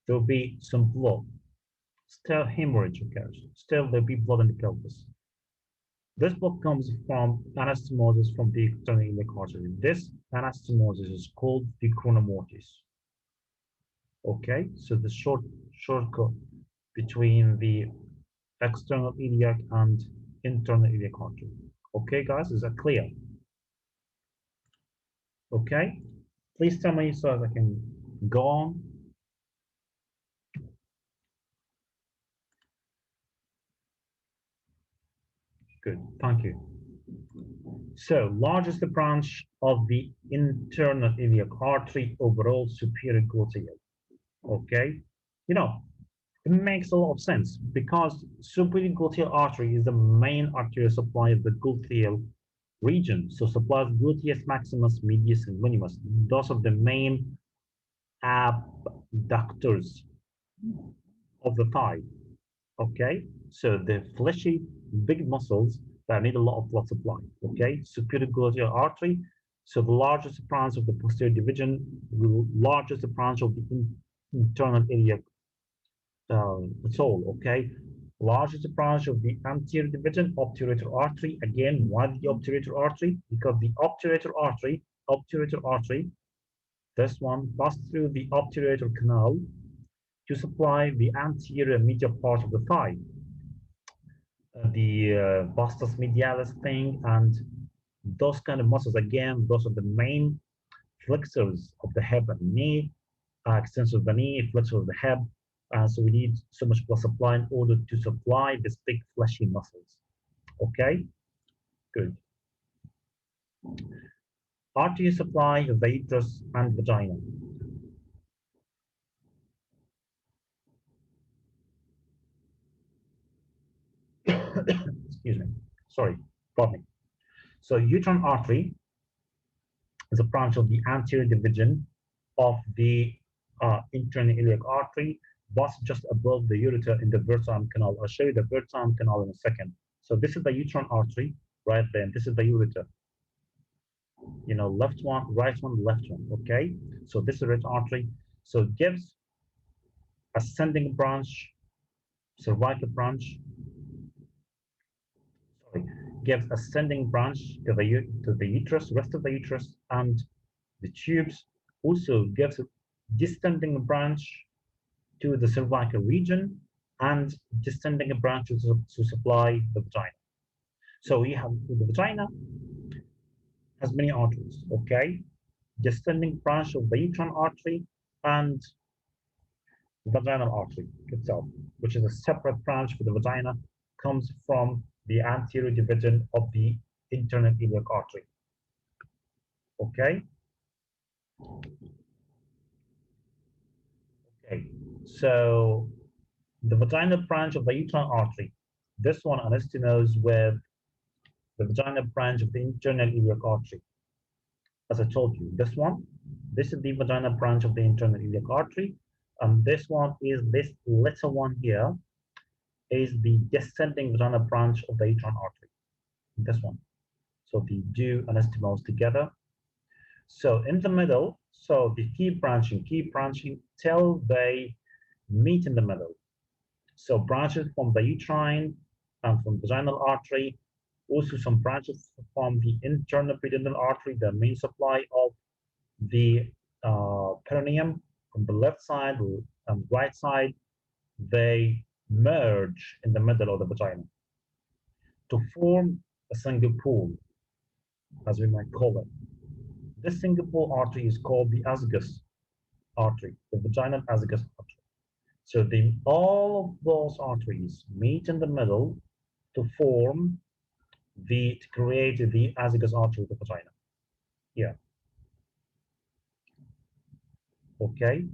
there'll be some blood. Still hemorrhage occurs. Still there'll be blood in the pelvis. This blood comes from anastomosis from the external iliac artery. This anastomosis is called the corona mortis. Okay, so the shortcut between the external iliac and internal iliac artery. Okay, guys, is that clear? Okay, please tell me so that I can go on. Good, thank you. So, largest branch of the internal iliac artery, overall superior gluteal. Okay, it makes a lot of sense because superior gluteal artery is the main arterial supply of the gluteal region. So supplies gluteus maximus, medius, and minimus. Those are the main abductors of the thigh. Okay, so the fleshy, big muscles that need a lot of blood supply. Okay, superior gluteal artery. So the largest branch of the posterior division, the largest branch of the internal iliac soul. Okay, largest branch of the anterior division, obturator artery. Again, why the obturator artery? Because the obturator artery, this one passes through the obturator canal to supply the anterior medial part of the thigh, the vastus medialis thing, and those kind of muscles. Again, those are the main flexors of the hip and knee, extensor of the knee, flexor of the hip. So we need so much blood supply in order to supply these big fleshy muscles. Okay, good. Artery supply of the uterus and vagina. Excuse me. Sorry, pardon me. So uterine artery is a branch of the anterior division of the internal iliac artery, but just above the ureter in the Wertheim canal. I'll show you the Wertheim canal in a second. So this is the uterine artery, right there. This is the ureter. You know, left one, right one, left one. Okay. So this is the right artery. So it gives ascending branch, cervical branch. Sorry, gives ascending branch to the uterus, rest of the uterus, and the tubes. Also gives a descending branch to the cervical region and descending branch to supply the vagina. So we have the vagina has many arteries, okay? Descending branch of the uterine artery and vaginal artery itself, which is a separate branch for the vagina, comes from the anterior division of the internal iliac artery. Okay? Okay, so the vaginal branch of the uterine artery, this one anastomoses with the vaginal branch of the internal iliac artery. As I told you, this is the vaginal branch of the internal iliac artery, and this one is this little one here is the descending vaginal branch of the uterine artery. This one. So they do anastomose together. So in the middle, so they keep branching till they meet in the middle. So branches from the uterine and from vaginal artery, also some branches from the internal pudendal artery, the main supply of the perineum from the left side and right side, they merge in the middle of the vagina to form a single pool, as we might call it. This single pool artery is called the azygos artery, the vaginal azygos artery. So then all of those arteries meet in the middle to create the azygos artery of the vagina. Yeah. Okay.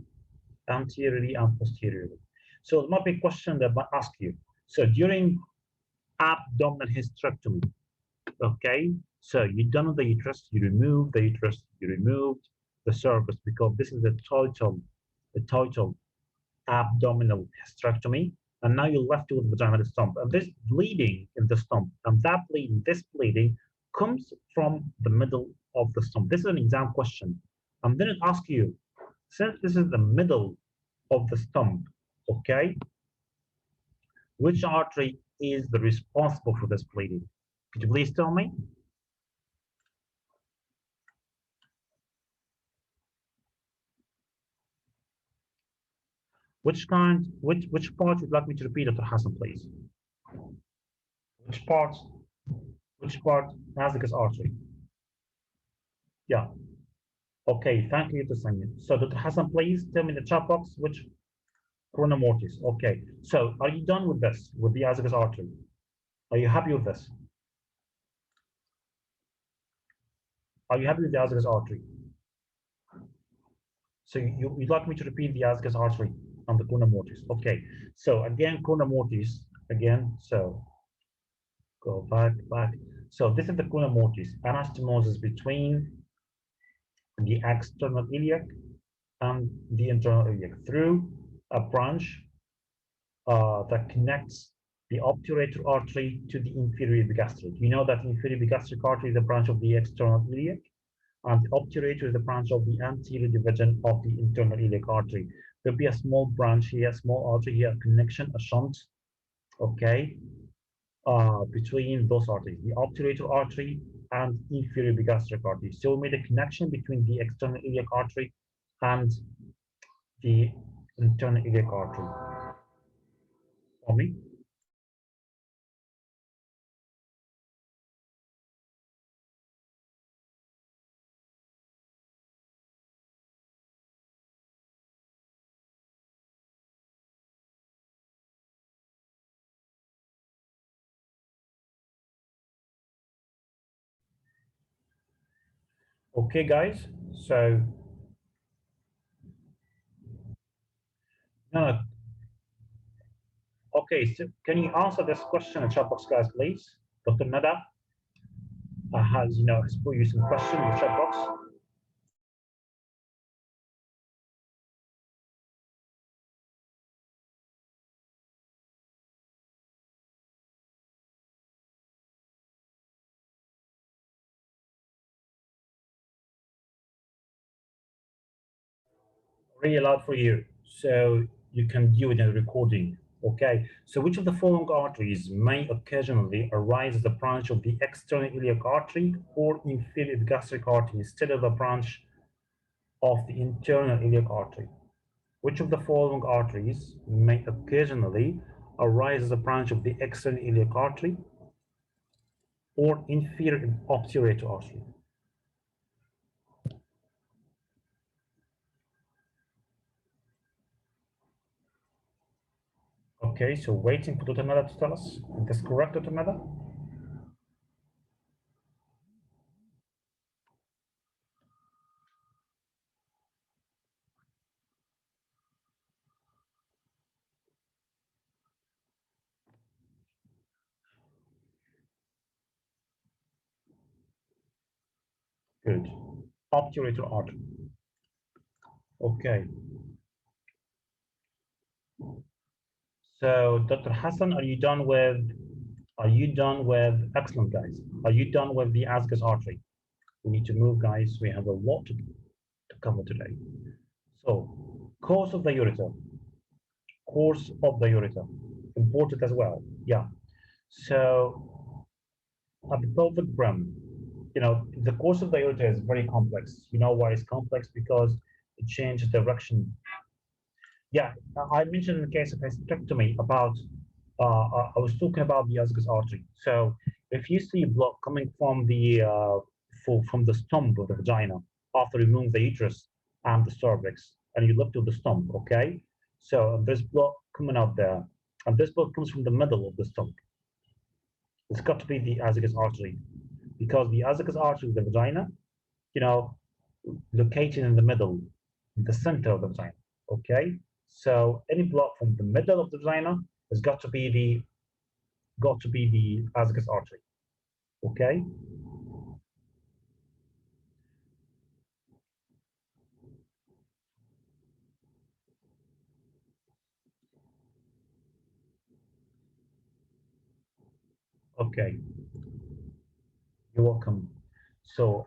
Anteriorly and posteriorly. So it might be a question that might ask you. So during abdominal hysterectomy, okay, so you done the uterus, you remove the uterus, you removed the cervix because this is the total abdominal hysterectomy, and now you're left with vaginal stump. And this bleeding in the stump, and this bleeding comes from the middle of the stump. This is an exam question. I'm going to ask you, since this is the middle of the stump, okay, which artery is the responsible for this bleeding? Could you please tell me? Which part would you like me to repeat, Dr. Hassan, please? Which part? Which part? Azygos artery. Yeah. Okay. Thank you, Tasanya. So, Dr. Hassan, please tell me in the chat box which corona mortis. Okay. So, are you done with this, with the azygos artery? Are you happy with this? Are you happy with the azygos artery? So, you'd like me to repeat the azygos artery and the corona mortis? Okay. So, again, corona mortis. Again. So, go back. So, this is the corona mortis. Anastomosis between the external iliac and the internal iliac through a branch that connects the obturator artery to the inferior epigastric. You know that inferior epigastric artery is a branch of the external iliac, and the obturator is a branch of the anterior division of the internal iliac artery. There'll be a small branch here, small artery here, connection, a shunt, okay, between those arteries, the obturator artery and inferior epigastric artery. So we made a connection between the external iliac artery and the internal iliac artery. For me. Okay, guys. So no, okay. So can you answer this question in chat box, guys, please? Dr. Nada has put you some questions in the chat box. Really loud for you, so you can do it in the recording. Okay, so which of the following arteries may occasionally arise as a branch of the external iliac artery or inferior gastric artery instead of a branch of the internal iliac artery? Which of the following arteries may occasionally arise as a branch of the external iliac artery or inferior obturator artery? Okay, so waiting for Dr. Meda to tell us. Is this correct, Dr. Meda? Good. Obturator artery. Okay. So, Dr. Hassan, excellent, guys. Are you done with the ascus artery? We need to move, guys. We have a lot to cover today. So, course of the ureter. Course of the ureter. Important as well. Yeah. So, at the pelvic brim, the course of the ureter is very complex. You know why it's complex? Because it changes direction. Yeah, I mentioned in the case of hysterectomy about, I was talking about the ascus artery. So if you see blood coming from from the stump of the vagina after removing the uterus and the cervix, and you look to the stump, okay? So there's blood coming out there, and this blood comes from the middle of the stump. It's got to be the ascus artery, because the ascus artery of the vagina, you know, located in the middle, in the center of the vagina. Okay, so any block from the middle of the vagina has got to be the ascus artery. Okay, okay, you're welcome. So,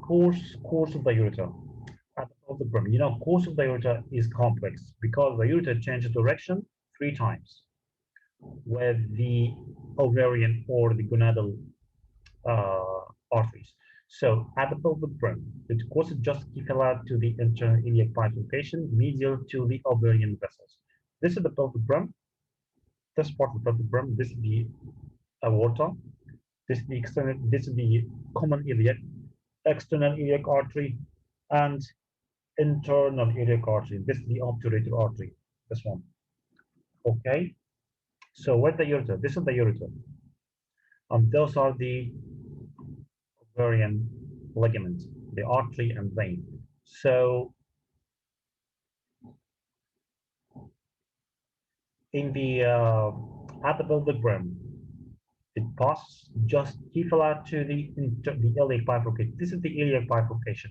course of the ureter of the brim. Course of the ureter is complex because the ureter changes direction 3 times with the ovarian or the gonadal arteries. So at the pelvic brim, it causes justified to the internal iliac bifurcation, medial to the ovarian vessels. This is the pelvic brim. This part of the pelvic brim. This is the aorta. This is the external. This is the common iliac, external iliac artery, and internal iliac artery. This is the obturator artery. This one. Okay. So with the ureter, this is the ureter. Those are the ovarian ligaments, the artery and vein. So in the at the pelvic brim, it passes just kephala to the iliac bifurcation. This is the iliac bifurcation,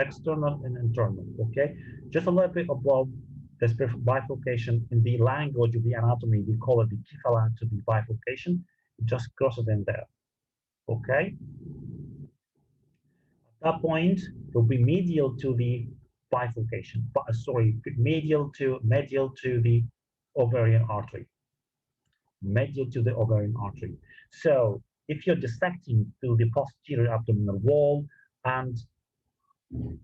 external and internal. Okay, just a little bit above this bifurcation. In the language of the anatomy, we call it the kephala to the bifurcation. It just crosses in there. Okay, at that point, it will be medial to the bifurcation. But sorry, medial to the ovarian artery. Medial to the ovarian artery. So if you're dissecting through the posterior abdominal wall, and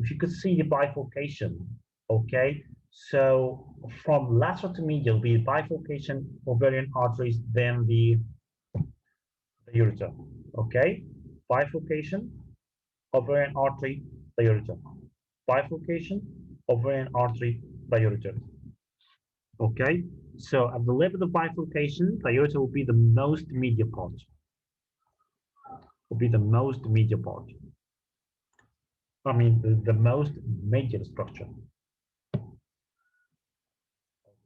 if you could see the bifurcation, okay, so from lateral to medial, the bifurcation, ovarian arteries, then the ureter, okay, bifurcation, ovarian artery, the ureter, bifurcation, ovarian artery, the ureter. Okay, so at the level of bifurcation, the ureter will be the most medial part. Will be the most medial part. I mean, the most major structure.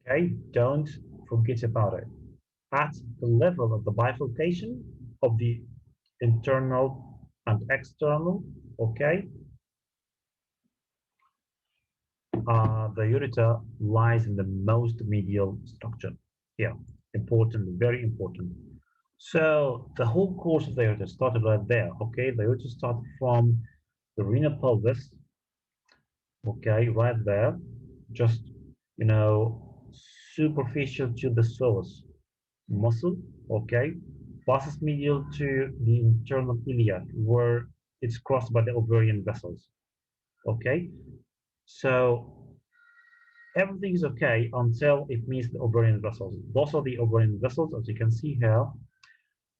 Okay, don't forget about it. At the level of the bifurcation of the internal and external, okay, the ureter lies in the most medial structure. Yeah, important, very important. So the whole course of the ureter started right there. Okay, the ureter started from the renal pelvis, okay, right there, just, you know, superficial to the psoas muscle, okay, passes medial to the internal iliac where it's crossed by the ovarian vessels, okay. So everything is okay until it meets the ovarian vessels. Those are the ovarian vessels, as you can see here.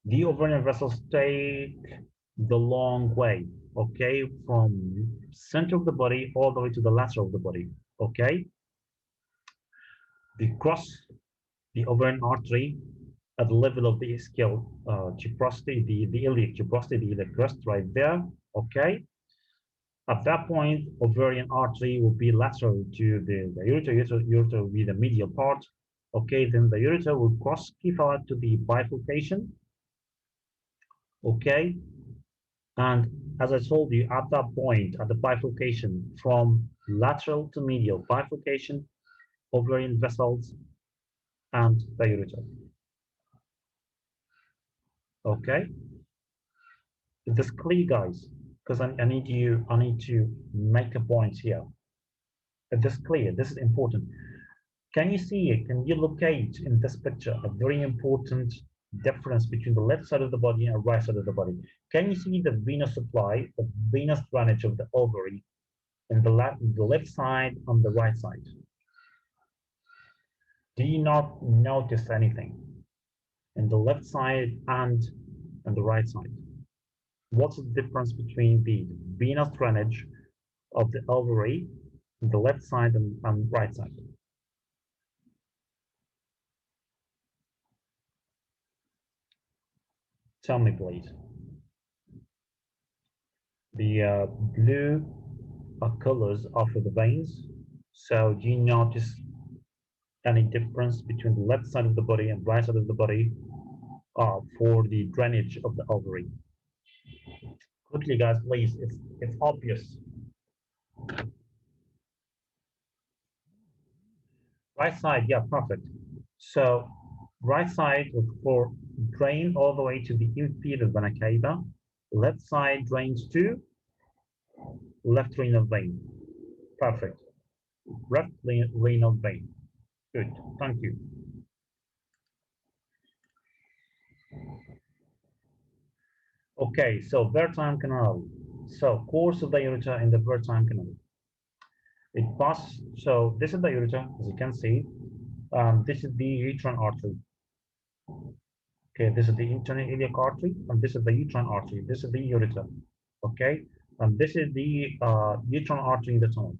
The ovarian vessels take the long way, okay, from center of the body all the way to the lateral of the body, okay. They cross the ovarian artery at the level of the ischial tuberosity, the iliac tuberosity, the iliac crest right there, okay. At that point, ovarian artery will be lateral to the ureter. Ureter will be the medial part. Okay, then the ureter will cross kypha to the bifurcation. Okay, and as I told you, at that point, at the bifurcation from lateral to medial bifurcation, ovarian vessels and the ureter. Okay, is this clear, guys? Because I need to make a point here. Is this clear? This is important. Can you see it? Can you locate in this picture a very important difference between the left side of the body and right side of the body? Can you see the venous supply, the venous drainage of the ovary in the left side and the right side? Do you not notice anything in the left side and the right side? What's the difference between the venous drainage of the ovary on the left side and right side? Tell me, please. The blue are colors of the veins. So do you notice any difference between the left side of the body and right side of the body for the drainage of the ovary? Quickly, guys, please. It's obvious. Right side, yeah, perfect. So right side for drain all the way to the inferior vena cava. Left side drains to left renal vein. Perfect. Left renal vein. Good. Thank you. Okay, so Wertheim canal. So course of the ureter in the Wertheim canal. It passes, so this is the ureter, as you can see. This is the uterine artery. Okay, this is the internal iliac artery, and this is the uterine artery. This is the ureter. Okay, and this is the uterine artery in the tunnel.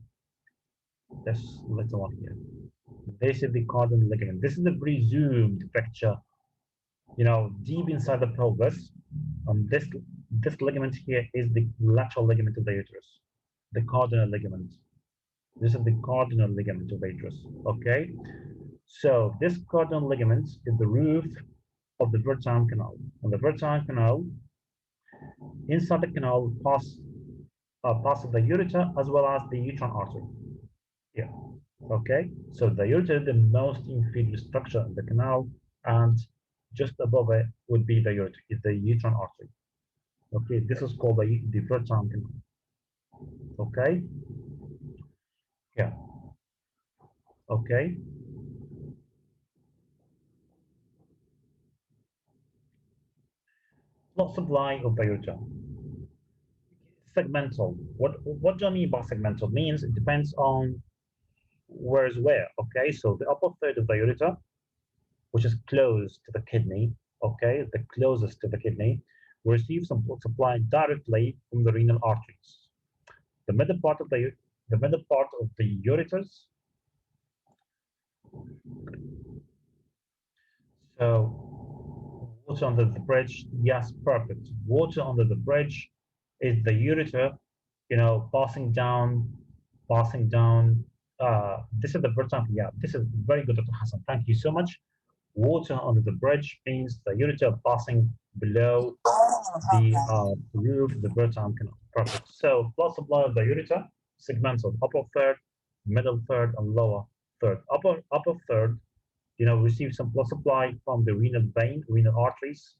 This little one here. This is the cardinal ligament. This is the presumed fracture, deep inside the pelvis. This ligament here is the lateral ligament of the uterus, the cardinal ligament. This is the cardinal ligament of the uterus. Okay, so this cardinal ligament is the roof of the Wertheim canal. And the Wertheim canal, inside the canal, passes the ureter as well as the uterine artery. Yeah. Okay, so the ureter is the most inferior structure in the canal, and just above it would be the ureter, is the uterine artery. Okay, this is called the Wertheim canal. Okay. Yeah. Okay. Blood supply of the ureter. Segmental. What do I mean by segmental? Means it depends on where is where. Okay, so the upper third of the ureter, which is close to the kidney, okay, the closest to the kidney, will receive some blood supply directly from the renal arteries. The middle part of the ureters. So water under the bridge, yes, perfect. Water under the bridge is the ureter, passing down. This is the first time. Yeah, this is very good, Dr. Hassan. Thank you so much. Water under the bridge means the ureter passing below the roof of the Wertheim canal. Perfect. So blood supply of the ureter, segmental, upper third, middle third, and lower third. Upper third, receive some blood supply from the renal vein, renal arteries.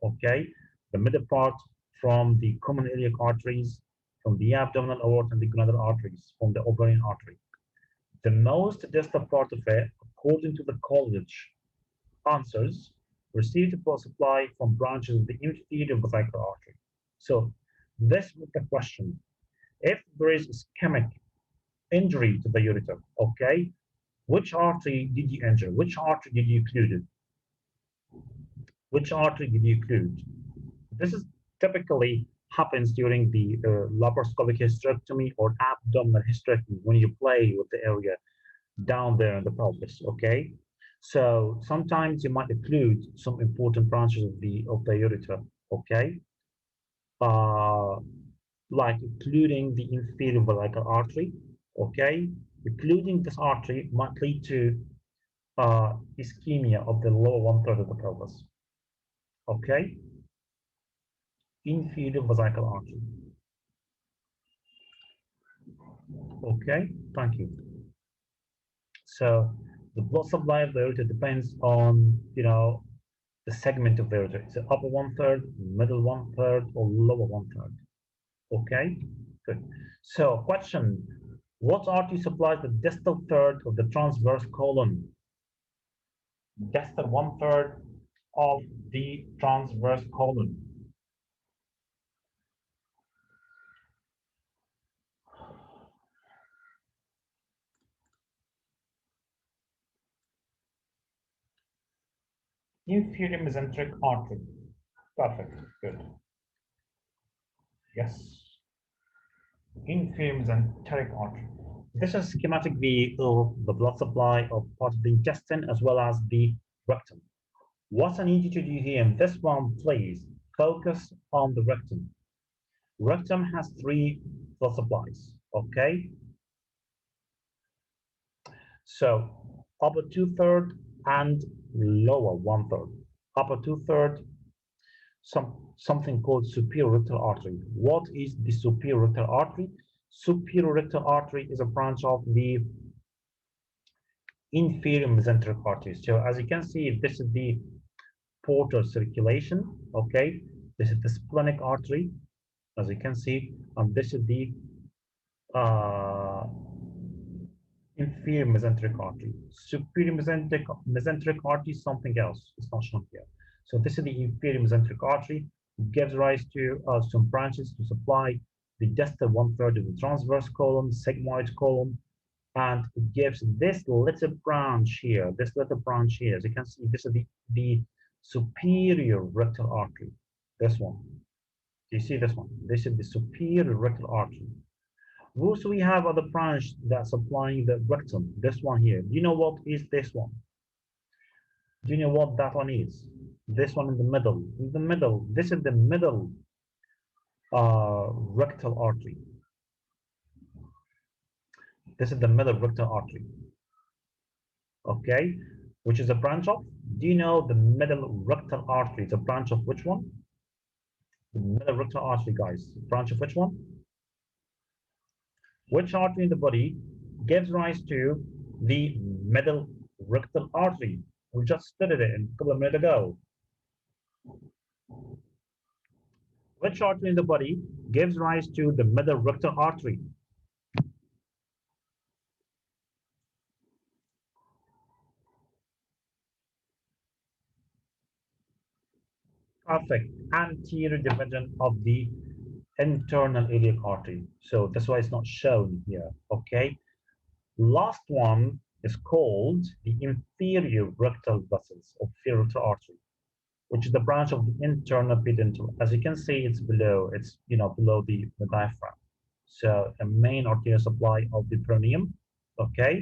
Okay. The middle part from the common iliac arteries, from the abdominal aorta and the gonadal arteries from the ovarian artery. The most distal part of it, according to the college answers, received blood supply from branches of the inferior vesicular artery. So this was the question. If there is ischemic injury to the ureter, okay, which artery did you injure? Which artery did you occlude? Which artery did you occlude? This is typically happens during the laparoscopic hysterectomy or abdominal hysterectomy when you play with the area down there in the pelvis, okay? So sometimes you might occlude some important branches of the ureter, okay? Like occluding the inferior vesicular artery, okay? Occluding this artery might lead to ischemia of the lower one-third of the pelvis, okay? Inferior vesicular artery. Okay, thank you. So the blood supply of the ureter depends on, the segment of the ureter. Is it upper one-third, middle one-third, or lower one-third? Okay, good. So question, what artery supplies the distal third of the transverse colon? Distal one-third of the transverse colon. Inferior mesenteric artery. Perfect, good. Yes. Inferior mesenteric artery. This is schematic view of the blood supply of part of the intestine as well as the rectum. What I need you to do here in this one, please focus on the rectum. Rectum has 3 blood supplies, okay? So upper 2/3 and lower 1/3. Upper 2/3, something called superior rectal artery. What is the superior rectal artery? Superior rectal artery is a branch of the inferior mesenteric artery. So as you can see, this is the portal circulation, okay? This is the splenic artery, as you can see, and this is the inferior mesenteric artery. Superior mesenteric artery is something else. It's not shown here. So this is the inferior mesenteric artery. It gives rise to some branches to supply the distal 1/3 of the transverse colon, sigmoid colon, and it gives this little branch here. This little branch here, as you can see, this is the superior rectal artery. This one. Do you see this one? This is the superior rectal artery. Also, we have other branch that's supplying the rectum. This one here. Do you know what is this one? Do you know what that one is? This one in the middle. In the middle. This is the middle rectal artery. This is the middle rectal artery. Okay, which is a branch of? Do you know the middle rectal artery is a branch of which one? The middle rectal artery, guys. Branch of which one? Which artery in the body gives rise to the middle rectal artery? We just studied it a couple of minutes ago. Which artery in the body gives rise to the middle rectal artery? Perfect. Anterior division of the internal iliac artery. So that's why it's not shown here. Okay. Last one is called the inferior rectal vessels of inferior rectal artery, which is the branch of the internal epidental. As you can see, it's below. It's below the diaphragm. So a main arterial supply of the perineum. Okay.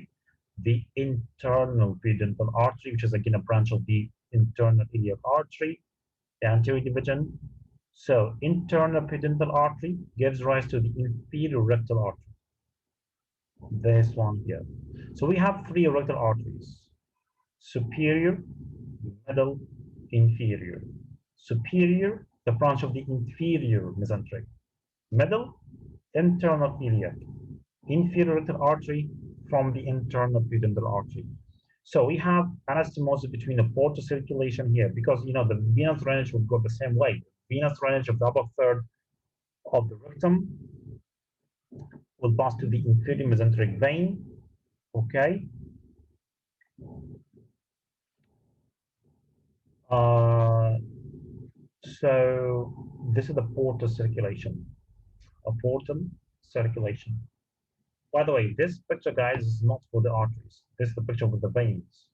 The internal epidental artery, which is again a branch of the internal iliac artery. The anterior division. So internal epidental artery gives rise to the inferior rectal artery. This one here. So we have 3 rectal arteries: superior, middle, inferior. Superior, the branch of the inferior mesenteric. Middle, internal iliac. Inferior rectal artery from the internal epidental artery. So we have anastomosis between the portal circulation here, because the venous drainage would go the same way. Venous drainage of the upper third of the rectum will pass to the inferior mesenteric vein. Okay. So this is the portal circulation, a portal circulation. By the way, this picture, guys, is not for the arteries. This is the picture with the veins.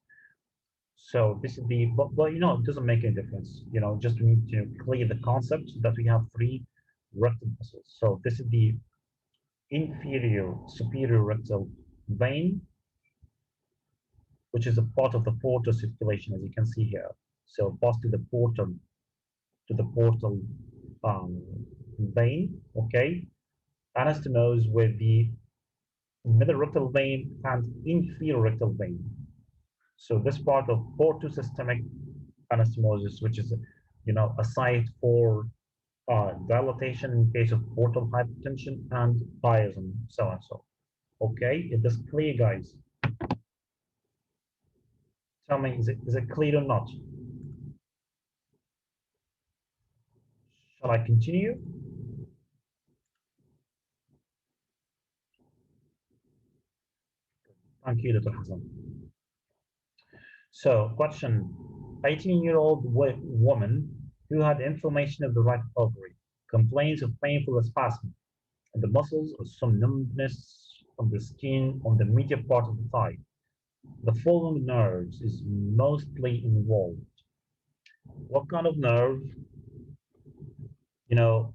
So this is the, but you know, it doesn't make any difference. You know, just we need to clear the concept that we have three rectal muscles. So this is the inferior superior rectal vein, which is a part of the portal circulation, as you can see here. So pass to the portal vein, okay? Anastomose with the middle rectal vein and inferior rectal vein. So this part of portosystemic anastomosis, which is, you know, a site for dilatation in case of portal hypertension and biasm, so and so. Okay, is this clear, guys? Tell me, is it clear or not? Shall I continue? Thank you, Dr. Hassan. So, question: 18-year-old woman who had inflammation of the right ovary complains of painful spasm in the muscles or some numbness on the skin on the medial part of the thigh. The following nerves is mostly involved. What kind of nerve, you know,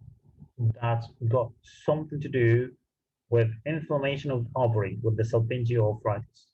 that's got something to do with inflammation of the ovary with the salpingo-arthritis?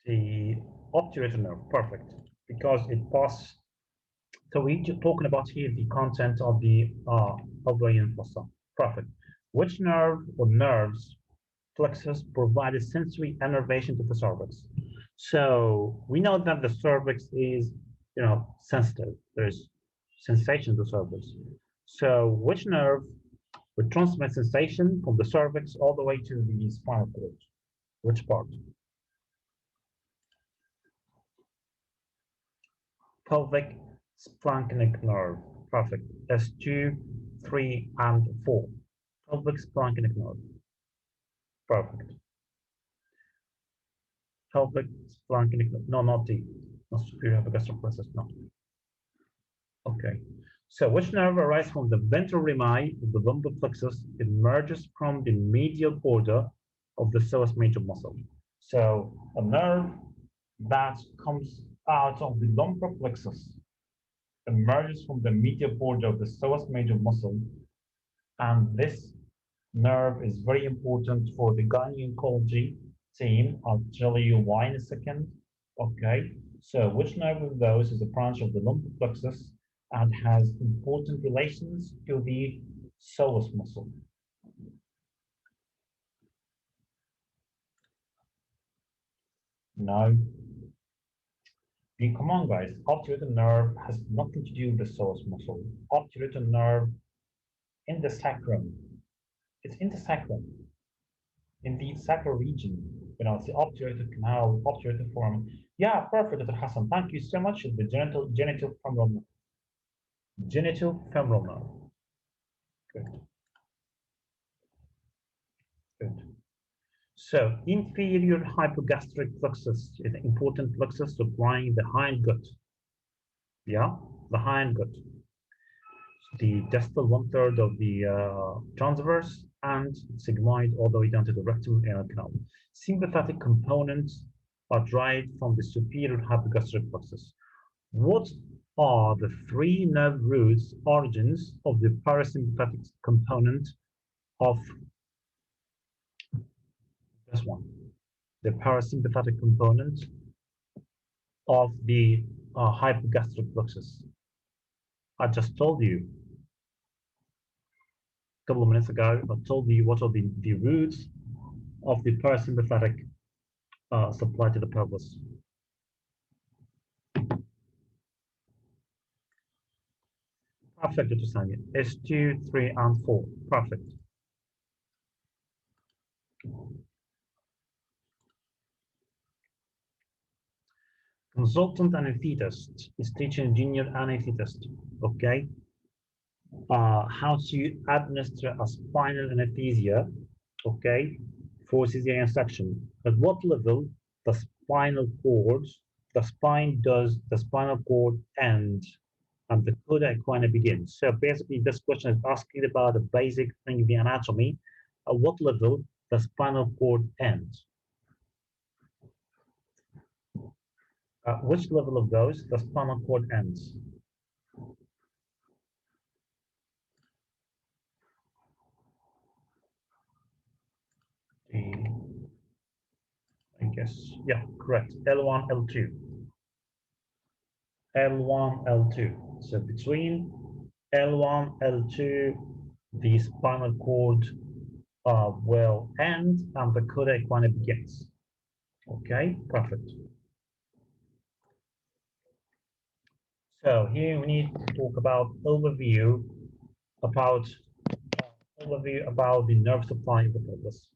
The obturator nerve, perfect, because it passes. So we're talking about here the content of the ovarian fossa. Perfect. Which nerve or nerves plexus provide a sensory innervation to the cervix? So we know that the cervix is, you know, sensitive. There's sensation to the cervix. So which nerve would transmit sensation from the cervix all the way to the spinal cord? Which part? Pelvic splanchnic nerve. Perfect. S2, 3, and 4. Pelvic splanchnic nerve. Perfect. Pelvic splanchnic nerve. No, not D. Not superior epigastric plexus. No. Okay. So which nerve arises from the ventral rami of the lumbar plexus? It emerges from the medial border of the psoas major muscle. So a nerve that comes out of the lumbar plexus emerges from the medial border of the psoas major muscle, and this nerve is very important for the gynecology team. I'll tell you why in a second. Okay, so which nerve of those is a branch of the lumbar plexus and has important relations to the psoas muscle? No. Come on, guys. Obturator nerve has nothing to do with the psoas muscle. Obturator nerve in the sacrum. It's in the sacrum, in the sacral region. You know, it's the obturator canal, obturator foramen. Yeah, perfect, Dr. Hassan. Thank you so much. The genital femoral nerve. Genital femoral nerve. Good, good. So inferior hypogastric plexus is an important plexus supplying the hindgut. Yeah, the hindgut. The distal 1/3 of the transverse and sigmoid all the way down to the rectum anal canal. Sympathetic components are derived from the superior hypogastric plexus. What are the three nerve roots origins of the parasympathetic component of this one? The parasympathetic component of the hypogastric plexus. I just told you a couple of minutes ago, I told you what are the roots of the parasympathetic supply to the pelvis. Perfect, Dr. Sanya. S2, 3, and 4. Perfect. Consultant anesthetist is teaching junior anesthetist, okay? How to administer a spinal anesthesia, okay, for cesarean section. At what level the spinal cord, the spinal cord end and the coda equina begins. So basically this question is asking about the basic thing in the anatomy. At what level the spinal cord ends? Which level of those the spinal cord ends? I guess, yeah, correct. L1, L2. L1, L2. So between L1, L2, the spinal cord will end and the coda equina begins. Okay, perfect. So here we need to talk about overview about the nerve supply of the pelvis.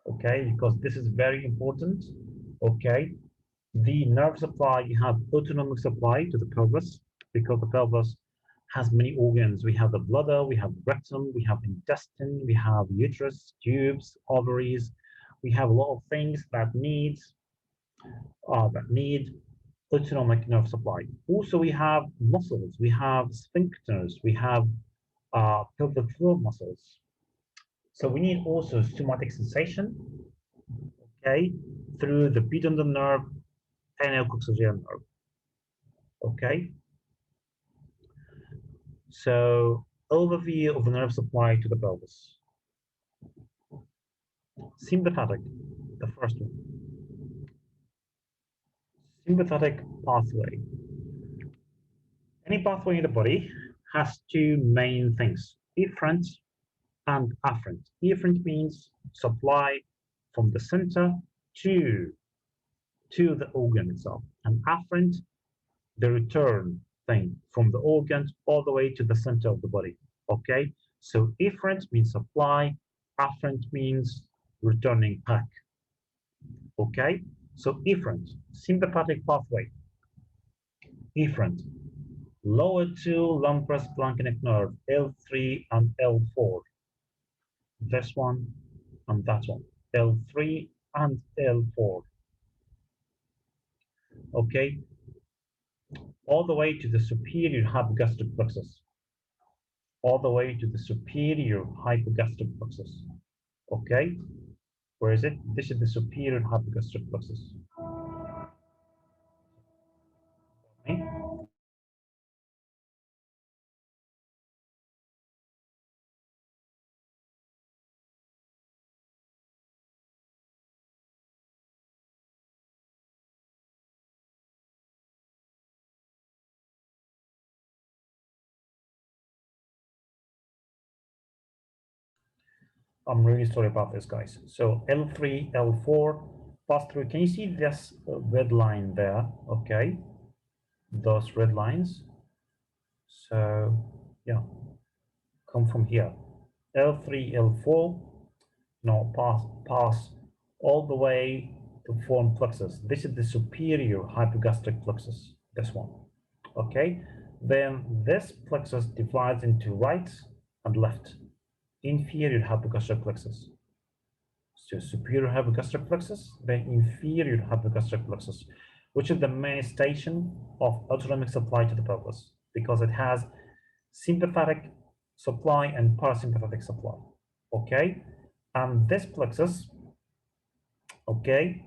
Okay, because this is very important. Okay, the nerve supply, you have autonomic supply to the pelvis because the pelvis has many organs. We have the bladder, we have rectum, we have intestine, we have uterus, tubes, ovaries. We have a lot of things that need autonomic nerve supply. Also, we have muscles, we have sphincters, we have pelvic floor muscles. So we need also somatic sensation, okay, through the pudendal nerve and coxageal nerve, okay. So overview of the nerve supply to the pelvis. Sympathetic, the first one. Sympathetic pathway. Any pathway in the body has two main things, efferent and afferent. Efferent means supply from the center to the organ itself, and afferent, the return thing from the organ all the way to the center of the body. Okay, so efferent means supply, afferent means returning back. Okay, so efferent, sympathetic pathway. Efferent, lower two lumbrus flank nerve, L3 and L4. This one and that one, L3 and L4. Okay, all the way to the superior hypogastric plexus. All the way to the superior hypogastric plexus. Okay, where is it? This is the superior hypogastric plexus. Okay. I'm really sorry about this, guys. So L3, L4, pass through. Can you see this red line there? Okay, those red lines. So yeah, come from here. L3, L4, no, pass all the way to form plexus. This is the superior hypogastric plexus, this one. Okay, then this plexus divides into right and left. Inferior hypogastric plexus. So superior hypogastric plexus, then inferior hypogastric plexus, which is the main station of autonomic supply to the pelvis because it has sympathetic supply and parasympathetic supply. Okay, and this plexus, okay,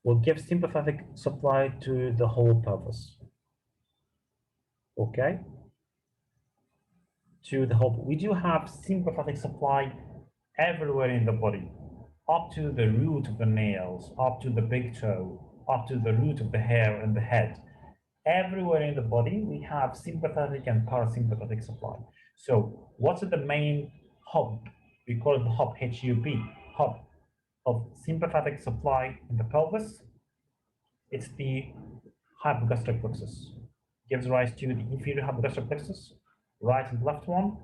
will give sympathetic supply to the whole pelvis. Okay, to the whole. We do have sympathetic supply everywhere in the body, up to the root of the nails, up to the big toe, up to the root of the hair and the head. Everywhere in the body, we have sympathetic and parasympathetic supply. So what's the main hub? We call it the hub, H-U-B, hub of sympathetic supply in the pelvis. It's the hypogastric plexus. Gives rise to the inferior hypogastric plexus, right and left one,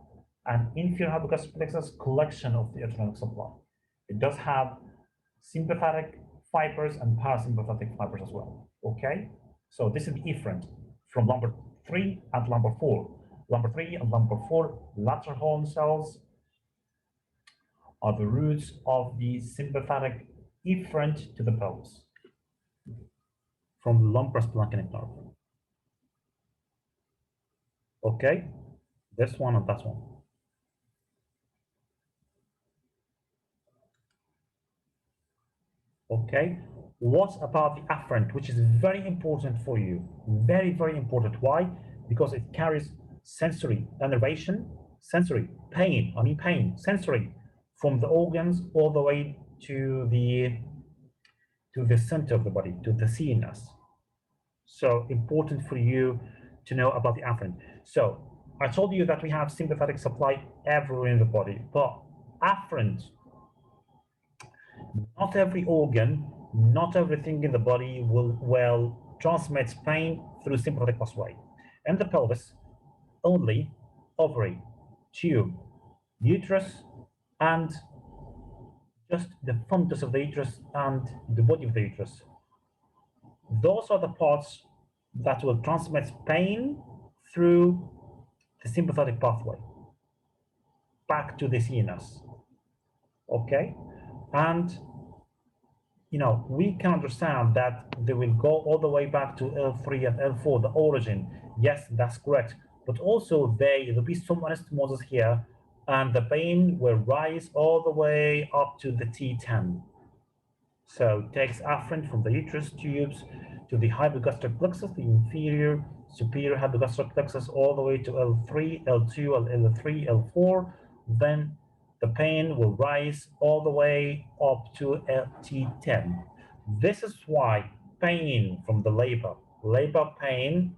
and inferior hypogastric plexus collection of the autonomic supply. It does have sympathetic fibers and parasympathetic fibers as well. Okay, so this is efferent from lumbar 3 and lumbar 4. Lumbar 3 and lumbar 4 lateral horn cells are the roots of the sympathetic efferent to the pelvis from the lumbar-splanchnic nerve. Okay, this one and that one. Okay, what about the afferent, which is very important for you? Very, very important. Why? Because it carries sensory innervation, sensory pain, sensory from the organs all the way to the center of the body, to the CNS. So important for you to know about the afferent. So I told you that we have sympathetic supply everywhere in the body, but afferent, not every organ, not everything in the body will transmit pain through sympathetic pathway. In the pelvis, only ovary, tube, uterus, and just the fundus of the uterus and the body of the uterus. Those are the parts that will transmit pain through the sympathetic pathway back to the CNS. Okay, and we can understand that they will go all the way back to L3 and L4, the origin. Yes, that's correct. But also there'll be some anastomosis here, and the pain will rise all the way up to the T10. So it takes afferent from the uterus tubes to the hypogastric plexus, the inferior, superior hypogastric plexus, all the way to L3, L2, L3, L4. Then the pain will rise all the way up to T10. This is why pain from the labor pain,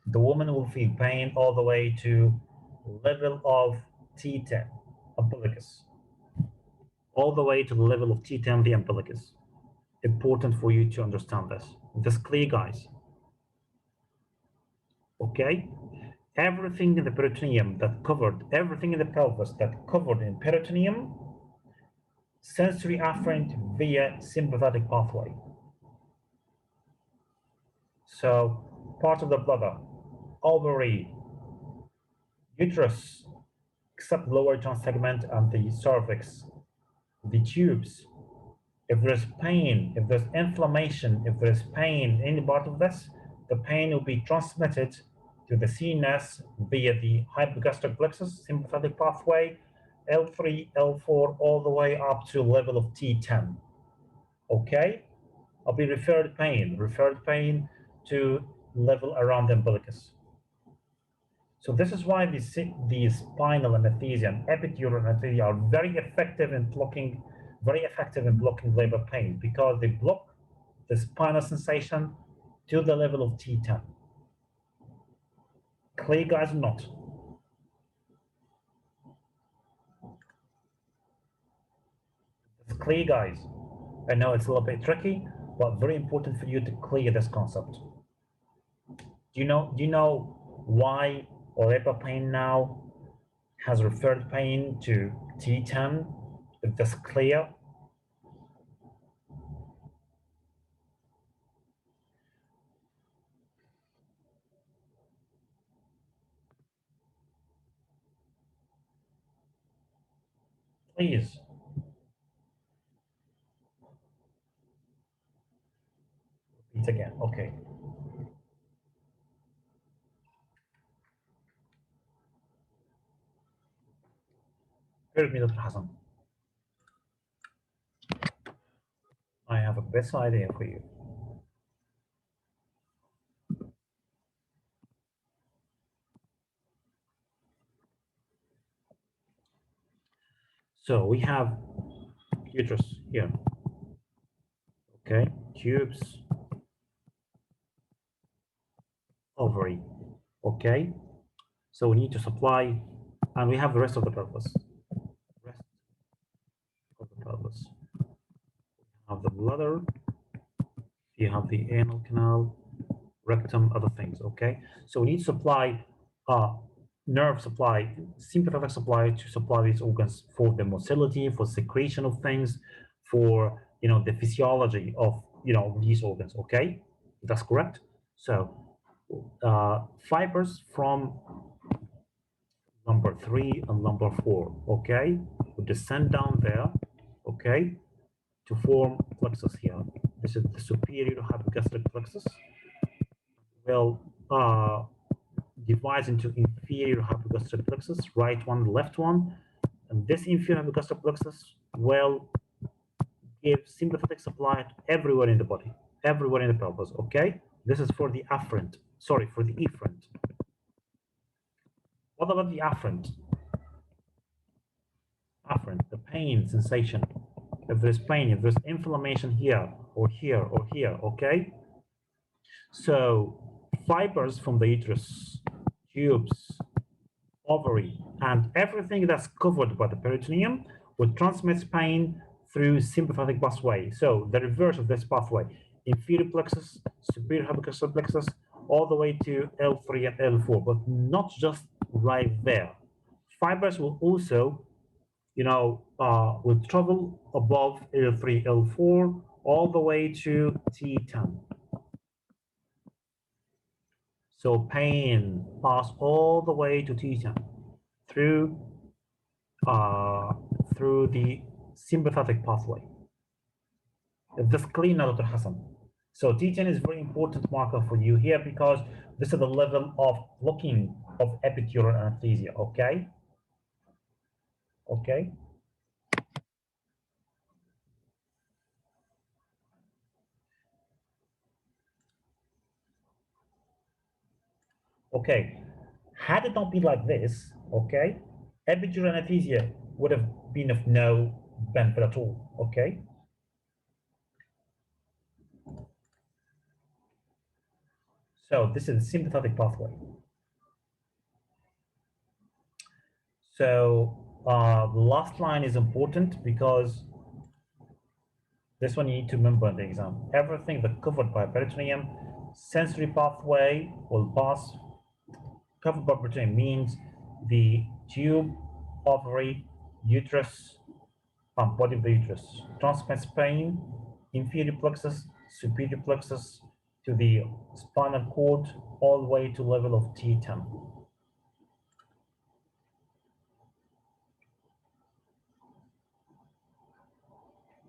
the woman will feel pain all the way to level of T10, umbilicus, all the way to the level of T10, the umbilicus. Important for you to understand this. This clear, guys? Okay? Everything in the peritoneum that covered, everything in the pelvis that covered in peritoneum, sensory afferent via sympathetic pathway. So part of the bladder, ovary, uterus, except lower trans segment and the cervix, the tubes. If there's pain, if there's inflammation, if there's pain in any part of this, the pain will be transmitted to the CNS via the hypogastric plexus, sympathetic pathway, L3, L4, all the way up to level of T10. Okay? I'll be referred pain to level around the umbilicus. So this is why the spinal anesthesia and epidural anesthesia are very effective in blocking labor pain, because they block the spinal sensation to the level of T10. Clear, guys, or not? It's clear, guys. I know it's a little bit tricky, but very important for you to clear this concept. Do you know why labor pain now has referred pain to T10? Is this clear? Please. Repeat again. Okay. Bear with me, Dr. Hassan. I have a best idea for you. So we have uterus here. Okay, tubes, ovary. Okay, so we need to supply, and we have the rest of the pelvis. Rest of the pelvis. You have the bladder, you have the anal canal, rectum, other things. Okay, so we need to supply nerve supply, sympathetic supply to supply these organs for the motility, for secretion of things, for the physiology of these organs. Okay, that's correct. So fibers from number 3 and number 4, okay, we descend down there, okay, to form plexus here. This is the superior hypogastric plexus. Well, divides into inferior hypogastric plexus, right one, left one, and this inferior hypogastric plexus will give sympathetic supply everywhere in the body, everywhere in the pelvis. Okay, this is for the afferent. Sorry, for the efferent. What about the afferent? Afferent, the pain sensation. If there's pain, if there's inflammation here or here or here, okay? So fibers from the uterus, tubes, ovary, and everything that's covered by the peritoneum will transmit pain through sympathetic pathway. So the reverse of this pathway, inferior plexus, superior hypogastric plexus, all the way to L3 and L4, but not just right there. Fibers will also will travel above L3, L4, all the way to T10. So pain pass all the way to T10 through the sympathetic pathway. This clean now, Dr. Hassan. So T10 is very important marker for you here because this is the level of blocking of epidural anesthesia. Okay. Okay. Okay, had it not been like this, okay, epidural anesthesia would have been of no benefit at all, okay? So this is the sympathetic pathway. So the last line is important because this one you need to remember in the exam. Everything that's covered by peritoneum, sensory pathway will pass. Covered by peritoneum means the tube, ovary, uterus, body of the uterus, transmits pain, inferior plexus, superior plexus to the spinal cord, all the way to level of T10.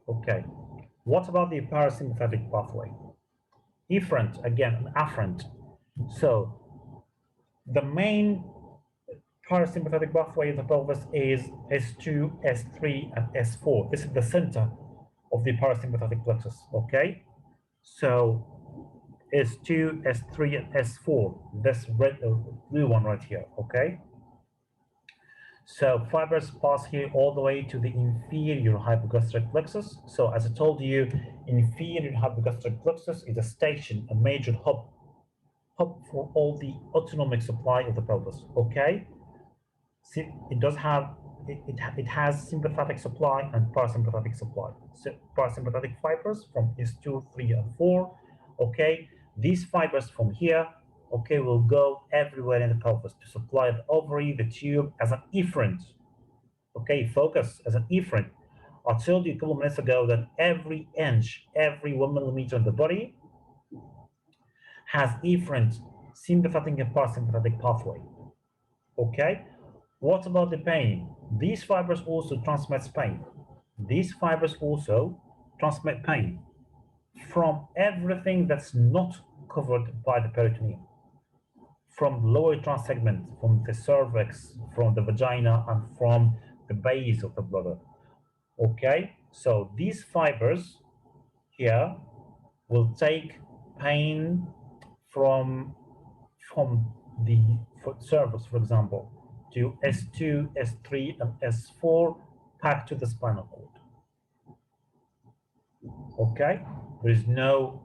Okay, what about the parasympathetic pathway? Efferent, again, an afferent. So the main parasympathetic pathway in the pelvis is S2, S3, and S4. This is the center of the parasympathetic plexus, okay? So S2, S3, and S4, this red, blue one right here, okay? So fibers pass here all the way to the inferior hypogastric plexus. So as I told you, inferior hypogastric plexus is a station, a major hub for all the autonomic supply of the pelvis, okay? See, it has sympathetic supply and parasympathetic supply. So parasympathetic fibers from S2, 3, and 4, okay? These fibers from here, okay, will go everywhere in the pelvis to supply the ovary, the tube as an efferent. Okay, focus as an efferent. I told you a couple of minutes ago that every inch, every 1 millimeter of the body has efferent sympathetic and parasympathetic pathway. Okay, what about the pain? These fibers also transmit pain. These fibers also transmit pain from everything that's not covered by the peritoneum, from the lower trans segment, from the cervix, from the vagina, and from the base of the bladder. Okay, so these fibers here will take pain from the cervix, for example, to S2, S3, and S4 back to the spinal cord. Okay, there is no,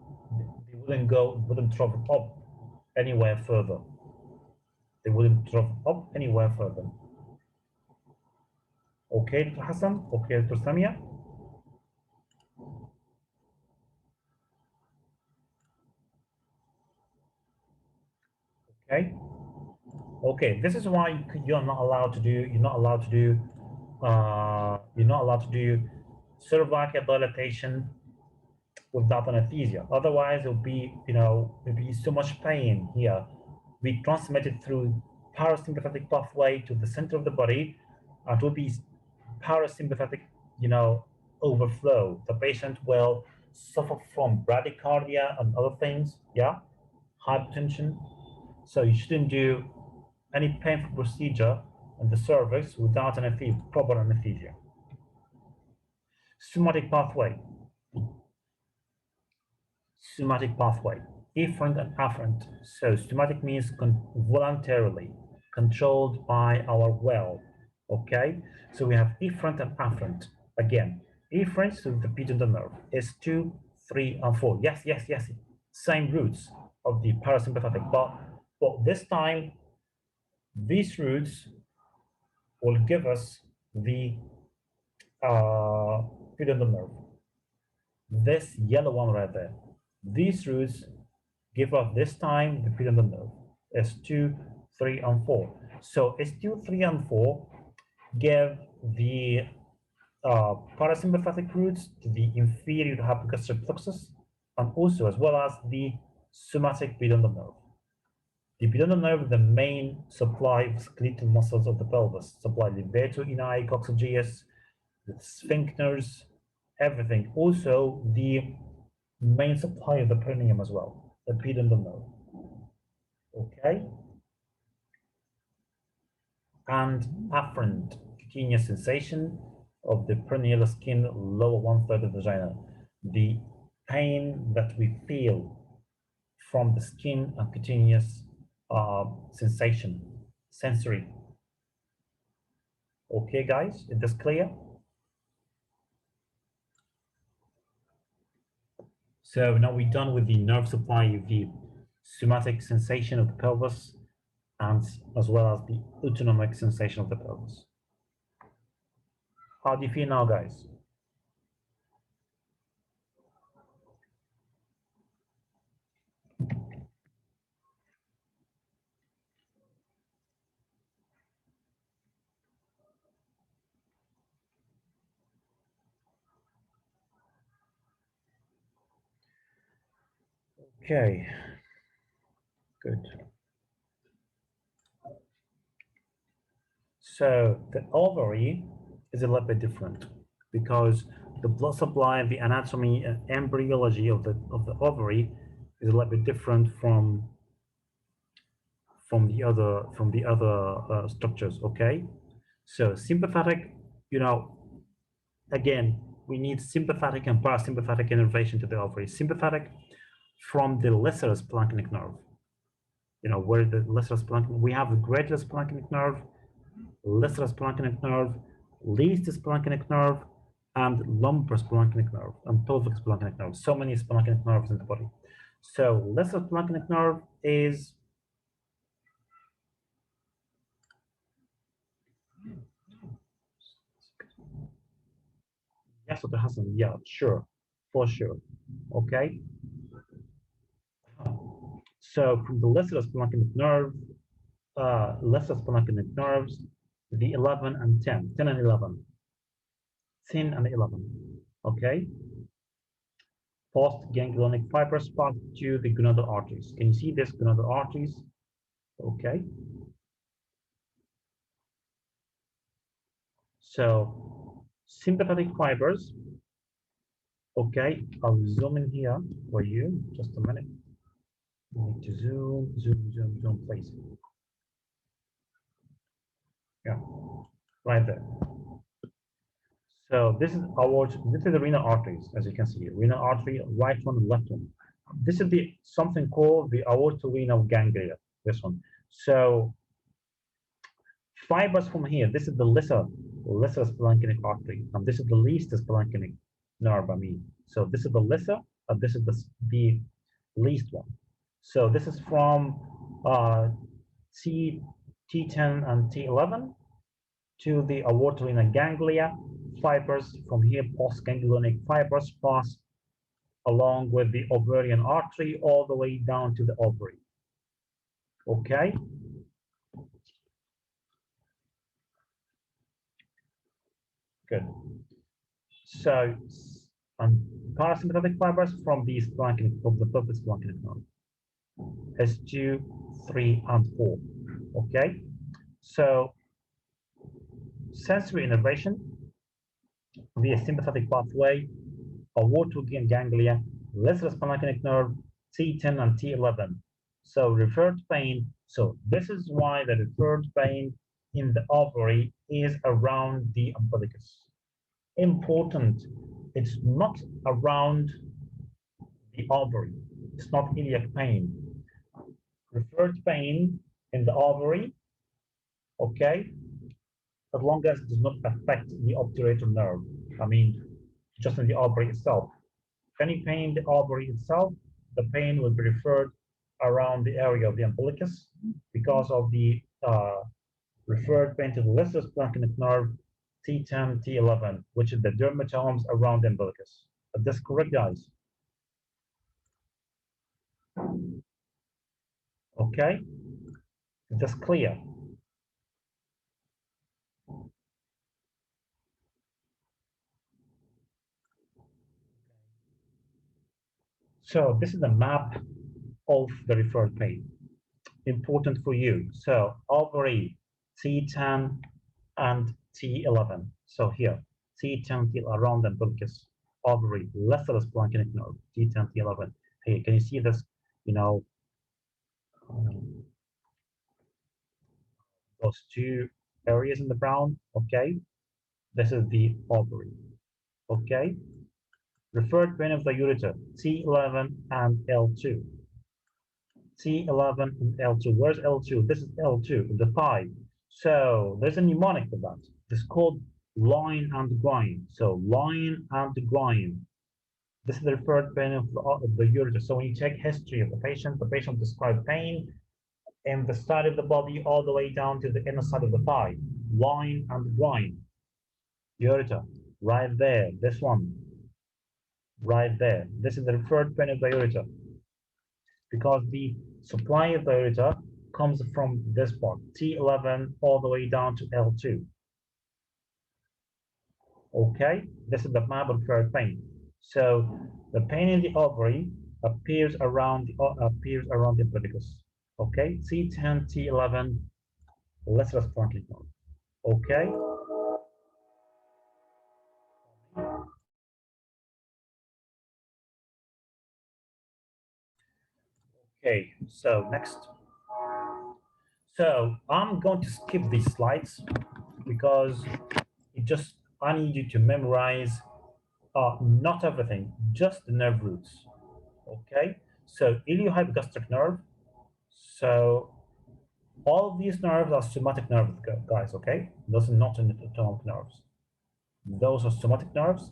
they wouldn't travel up anywhere further. They wouldn't travel up anywhere further. Okay, Dr. Hassan? Okay, Dr. Samia? Okay. Okay, this is why you're not allowed to do, you're not allowed to do cervical dilatation without anesthesia. Otherwise, it'll be, it'll be so much pain here. We transmit it through parasympathetic pathway to the center of the body. It will be parasympathetic, overflow. The patient will suffer from bradycardia and other things, yeah, hypertension. So you shouldn't do any painful procedure in the cervix without anesthesia, proper anesthesia. Somatic pathway. Somatic pathway, efferent and afferent. So somatic means voluntarily, controlled by our will. Okay, so we have efferent and afferent. Again, efferent to the pudendal nerve is 2, 3, and 4. Yes, yes, yes. Same roots of the parasympathetic, but this time these roots will give us the pudendal nerve. This yellow one right there. These roots give us this time the pudendal nerve. S2, 3, and 4. So S2, 3, and 4 give the parasympathetic roots to the inferior hypogastric plexus, and also as well as the somatic pudendal nerve. The pudendal nerve is the main supply of skeletal muscles of the pelvis, supply levator ini, coccygeus, the sphincters, everything. Also the main supply of the perineum as well, the pudendal nerve. Okay. And afferent cutaneous sensation of the perineal skin, lower 1/3 of the vagina. The pain that we feel from the skin and cutaneous sensation, sensory. Okay, guys, is this clear? So now we're done with the nerve supply of the somatic sensation of the pelvis, and as well as the autonomic sensation of the pelvis. How do you feel now, guys? Okay, good. So the ovary is a little bit different because the blood supply, the anatomy and embryology of the ovary is a little bit different from the other structures. Okay, so sympathetic, again, we need sympathetic and parasympathetic innervation to the ovary. Sympathetic from the lesser splanchnic nerve. Where the lesser splanchnic, we have the greater splanchnic nerve, lesser splanchnic nerve, least splanchnic nerve, and lumbar splanchnic nerve, and pelvic splanchnic nerve. So many splanchnic nerves in the body. So lesser splanchnic nerve is yes, Dr. Hassan, yeah, sure, for sure. Okay. So from the lesser splanchnic nerve, lesser splanchnic nerves, the 11 and 10, 10 and 11, 10 and 11, okay? Post-ganglionic fibers pass to the gonadal arteries. Can you see this gonadal arteries? Okay. So sympathetic fibers, okay, I'll zoom in here for you, just a minute. I need to zoom, please. Yeah, right there. So this is the renal arteries, as you can see, renal artery, right one and left one. This is something called the aortorenal ganglia, this one. So fibers from here, this is the lesser splanchnic artery, and this is the least splanchnic nerve, So this is the lesser, and this is the least one. So this is from T10 and T11 to the aortorenal ganglia. Fibers from here, postganglionic fibers pass along with the ovarian artery all the way down to the ovary. Okay. Good. So, parasympathetic fibers from these blanketing of the purpose blanketing nerve is 2, 3, and 4. Okay. So, sensory innervation via sympathetic pathway, aortic ganglia, lesser spinothalamic nerve, T10 and T11. So referred pain. So this is why the referred pain in the ovary is around the umbilicus. Important, it's not around the ovary. It's not iliac pain. Referred pain in the ovary, okay, as long as it does not affect the obturator nerve. I mean, just in the ovary itself. Any pain in the ovary itself, the pain will be referred around the area of the umbilicus because of the referred pain to the lesser splanchnic nerve, T10, T11, which is the dermatomes around the umbilicus. Is this correct, guys? Okay, is this clear? So this is the map of the referred pain. Important for you. So ovary, T10 and T11. So here, T10, T around the umbilicus, ovary, lesser splanchnic nerve, T10, T11. Hey, can you see this? You know, those two areas in the brown. Okay, this is the ovary. Okay, referred pain of the ureter, T11 and L2. T11 and L2. Where's L2? This is L2, the thigh. So there's a mnemonic for that. It's called line and grind. So line and grind. This is the referred pain of the ureter. So when you take history of the patient described pain in the side of the body all the way down to the inner side of the thigh. Line and grind. Ureter, right there. This one, right there. This is the referred pain of the ureter, because the supply of the ureter comes from this part, T11 all the way down to L2. Okay, this is the map of referred pain. So the pain in the ovary appears around the umbilicus. Okay, T10, T11, lesser splanchnic nerve. Okay. Okay, so next. So I'm going to skip these slides because I need you to memorize not everything, just the nerve roots. Okay, so iliohypogastric nerve. So all of these nerves are somatic nerves, guys. Okay, those are not autonomic nerves. Those are somatic nerves.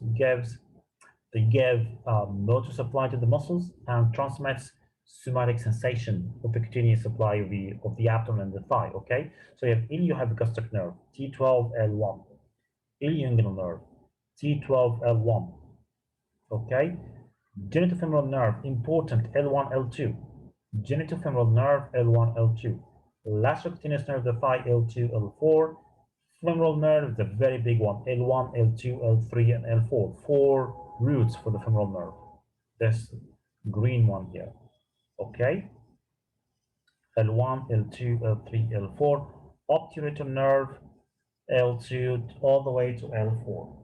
They give motor supply to the muscles and transmits somatic sensation of the cutaneous supply of the abdomen and the thigh. Okay, so you have iliohypogastric nerve, T12L1, ilioinguinal nerve, T12L1. Okay, genitofemoral nerve, important, L1, L2. Genitofemoral nerve, L1, L2. Lateral cutaneous nerve, the thigh, L2, L4. Femoral nerve, the very big one, L1, L2, L3, and L4. 4 roots for the femoral nerve. This green one here. Okay. L1, L2, L3, L4. Obturator nerve, L2 all the way to L4.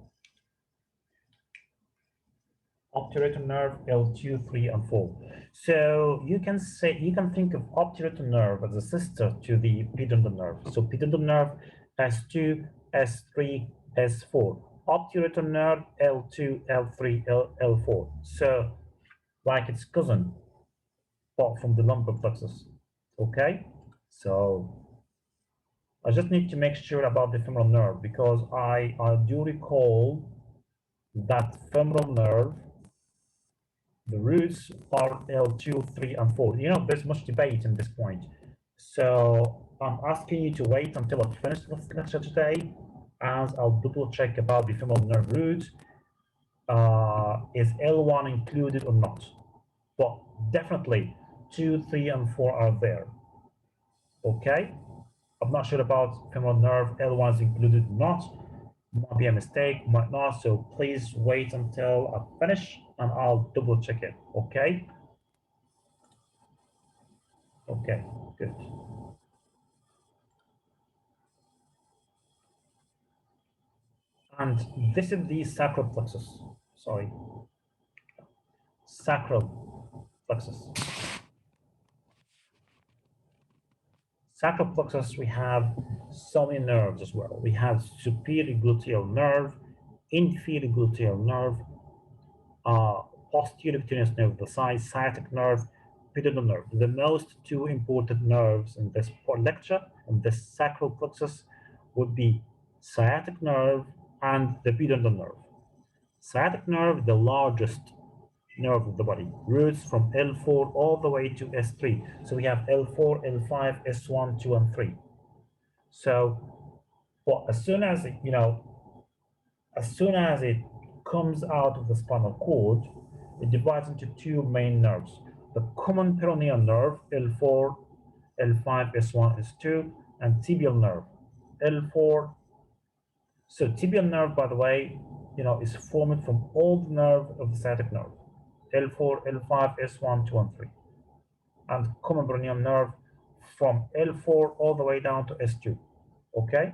Obturator nerve, L2, 3, and 4. So you can think of obturator nerve as a sister to the pudendal nerve. So pudendal nerve S2, S3, S4. Obturator nerve L2, L3, L4. So like its cousin, but from the lumbar plexus. Okay, so I just need to make sure about the femoral nerve because I do recall that femoral nerve, the roots are L2, 3, and 4. You know, there's much debate in this point. So I'm asking you to wait until I finish this lecture today, as I'll double check about the femoral nerve root. Is L1 included or not? Well, definitely 2, 3, and 4 are there. Okay, I'm not sure about femoral nerve, L1 is included or not. Might be a mistake, might not. So please wait until I finish and I'll double check it. Okay. Okay, good. And this is the sacral plexus. Sorry. Sacral plexus. Sacral plexus, we have so many nerves as well. We have superior gluteal nerve, inferior gluteal nerve, posterior cutaneous nerve of the side, sciatic nerve, pudendal nerve. The most two important nerves in this lecture, in this sacral plexus, would be sciatic nerve and the pudendal nerve. Sciatic nerve, the largest nerve of the body, roots from L4 all the way to S3. So we have L4, L5, S1, 2, and 3. So, well, as soon as it comes out of the spinal cord, it divides into two main nerves: the common peroneal nerve, L4, L5, S1, S2, and tibial nerve, L4. So tibial nerve, by the way, is formed from all the nerve of the sciatic nerve, L4, L5, S1, 2, and 3, and common peroneal nerve from L4 all the way down to S2. Okay,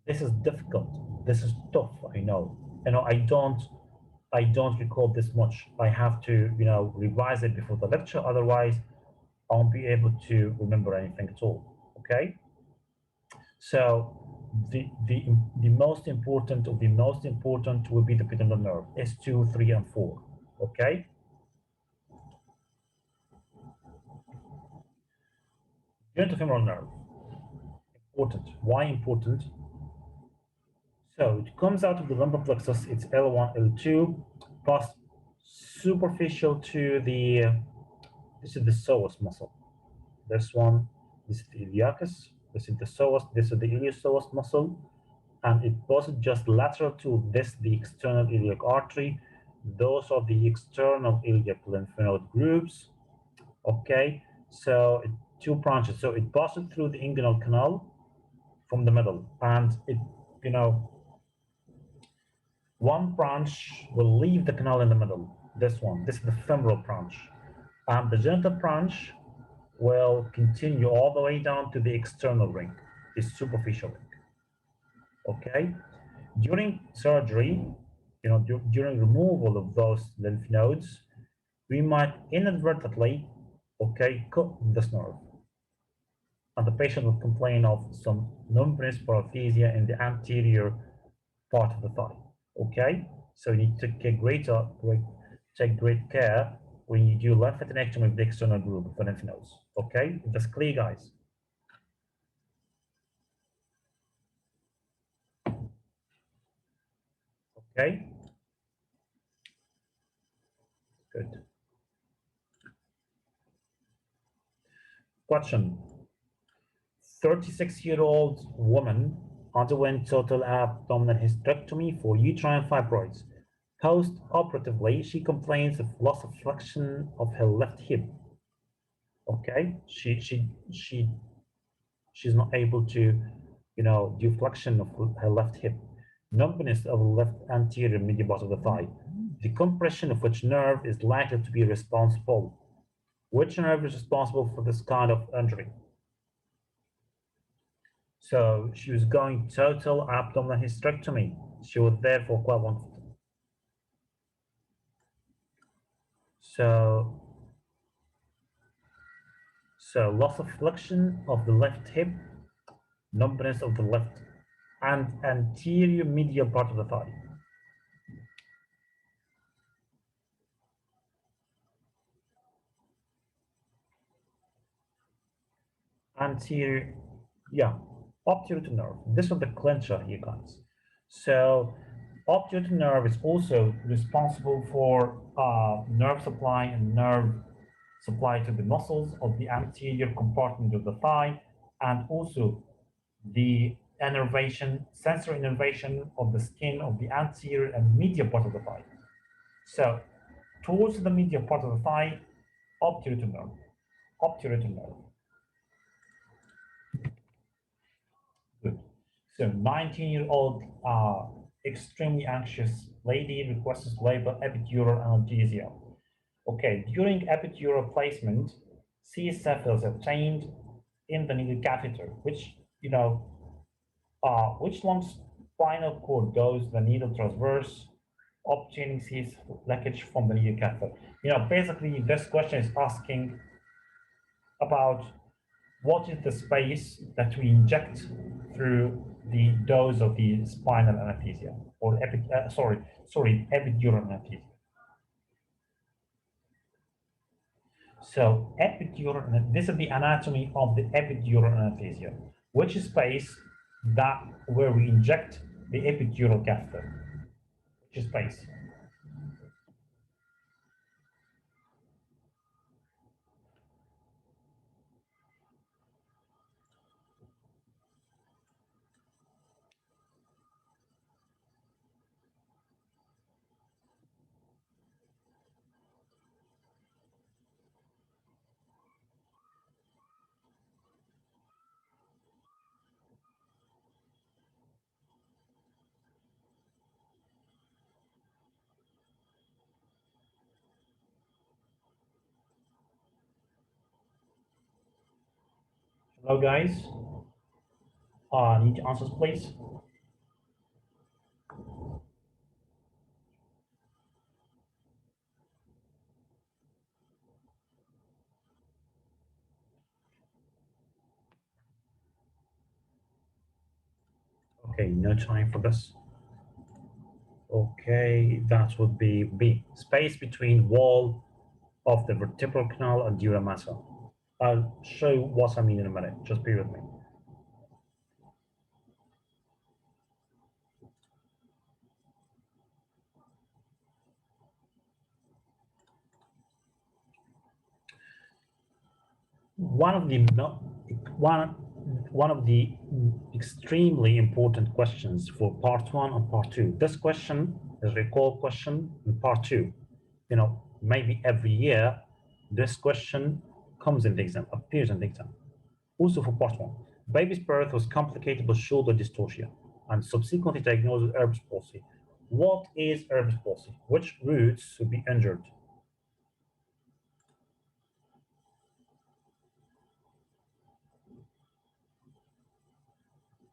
this is difficult. This is tough. I know. I don't recall this much. I have to revise it before the lecture. Otherwise, I won't be able to remember anything at all. Okay. So the most important of the most important will be the pudendal nerve, S2, 3, and 4. Okay. Genitofemoral nerve, important. Why important? So it comes out of the lumbar plexus. It's L1, L2, plus superficial to the. This is the psoas muscle. This one, this is the iliacus. This is the psoas. This is the iliopsoas muscle, and it was just lateral to this, the external iliac artery. Those are the external iliac lymph node groups. Okay, so two branches. So it passes through the inguinal canal from the middle, and it, one branch will leave the canal in the middle. This is the femoral branch, and the genital branch will continue all the way down to the external ring, the superficial ring. Okay, during surgery, during removal of those lymph nodes, we might inadvertently, cut this nerve, and the patient will complain of some numbness, paresthesia in the anterior part of the thigh. Okay, so you need to take great care when you do lymphadenectomy of the external group of the lymph nodes. Okay, that's clear, guys. Okay, good. Question: 36-year-old woman underwent total abdominal hysterectomy for uterine fibroids. Post-operatively, she complains of loss of flexion of her left hip. Okay, she's not able to, do flexion of her left hip. Numbness of the left anterior medial part of the thigh. The compression of which nerve is likely to be responsible? Which nerve is responsible for this kind of injury? So she was going total abdominal hysterectomy. She was there for quite long. So loss of flexion of the left hip, numbness of the left and anterior medial part of the thigh. Anterior, yeah, obturator nerve. This is the clincher, you guys. So obturator nerve is also responsible for nerve supply and nerve supply to the muscles of the anterior compartment of the thigh, and also the innervation, sensory innervation of the skin of the anterior and medial part of the thigh. So towards the medial part of the thigh, obturator nerve, obturator nerve. Good. So 19-year-old extremely anxious lady requests labor epidural analgesia. Okay, during epidural placement, CSF is obtained in the needle catheter, which, which long spinal cord goes the needle transverse, obtaining CSF leakage from the needle catheter. Basically, this question is asking about what is the space that we inject through the dose of the spinal anesthesia or epidural anesthesia. So epidural, this is the anatomy of the epidural anesthesia, which is space that where we inject the epidural catheter, which is space. Hello, guys. Need answers, please. Okay, no time for this. Okay, that would be B. Space between wall of the vertebral canal and dura mater. I'll show you what I mean in a minute. Just be with me. One of the extremely important questions for part 1 and part 2. This question is a recall question in part 2. Maybe every year this question comes in the exam, appears in the exam. Also for part 1, baby's birth was complicated with shoulder dystocia and subsequently diagnosed with Erb's palsy. What is Erb's palsy? Which roots should be injured?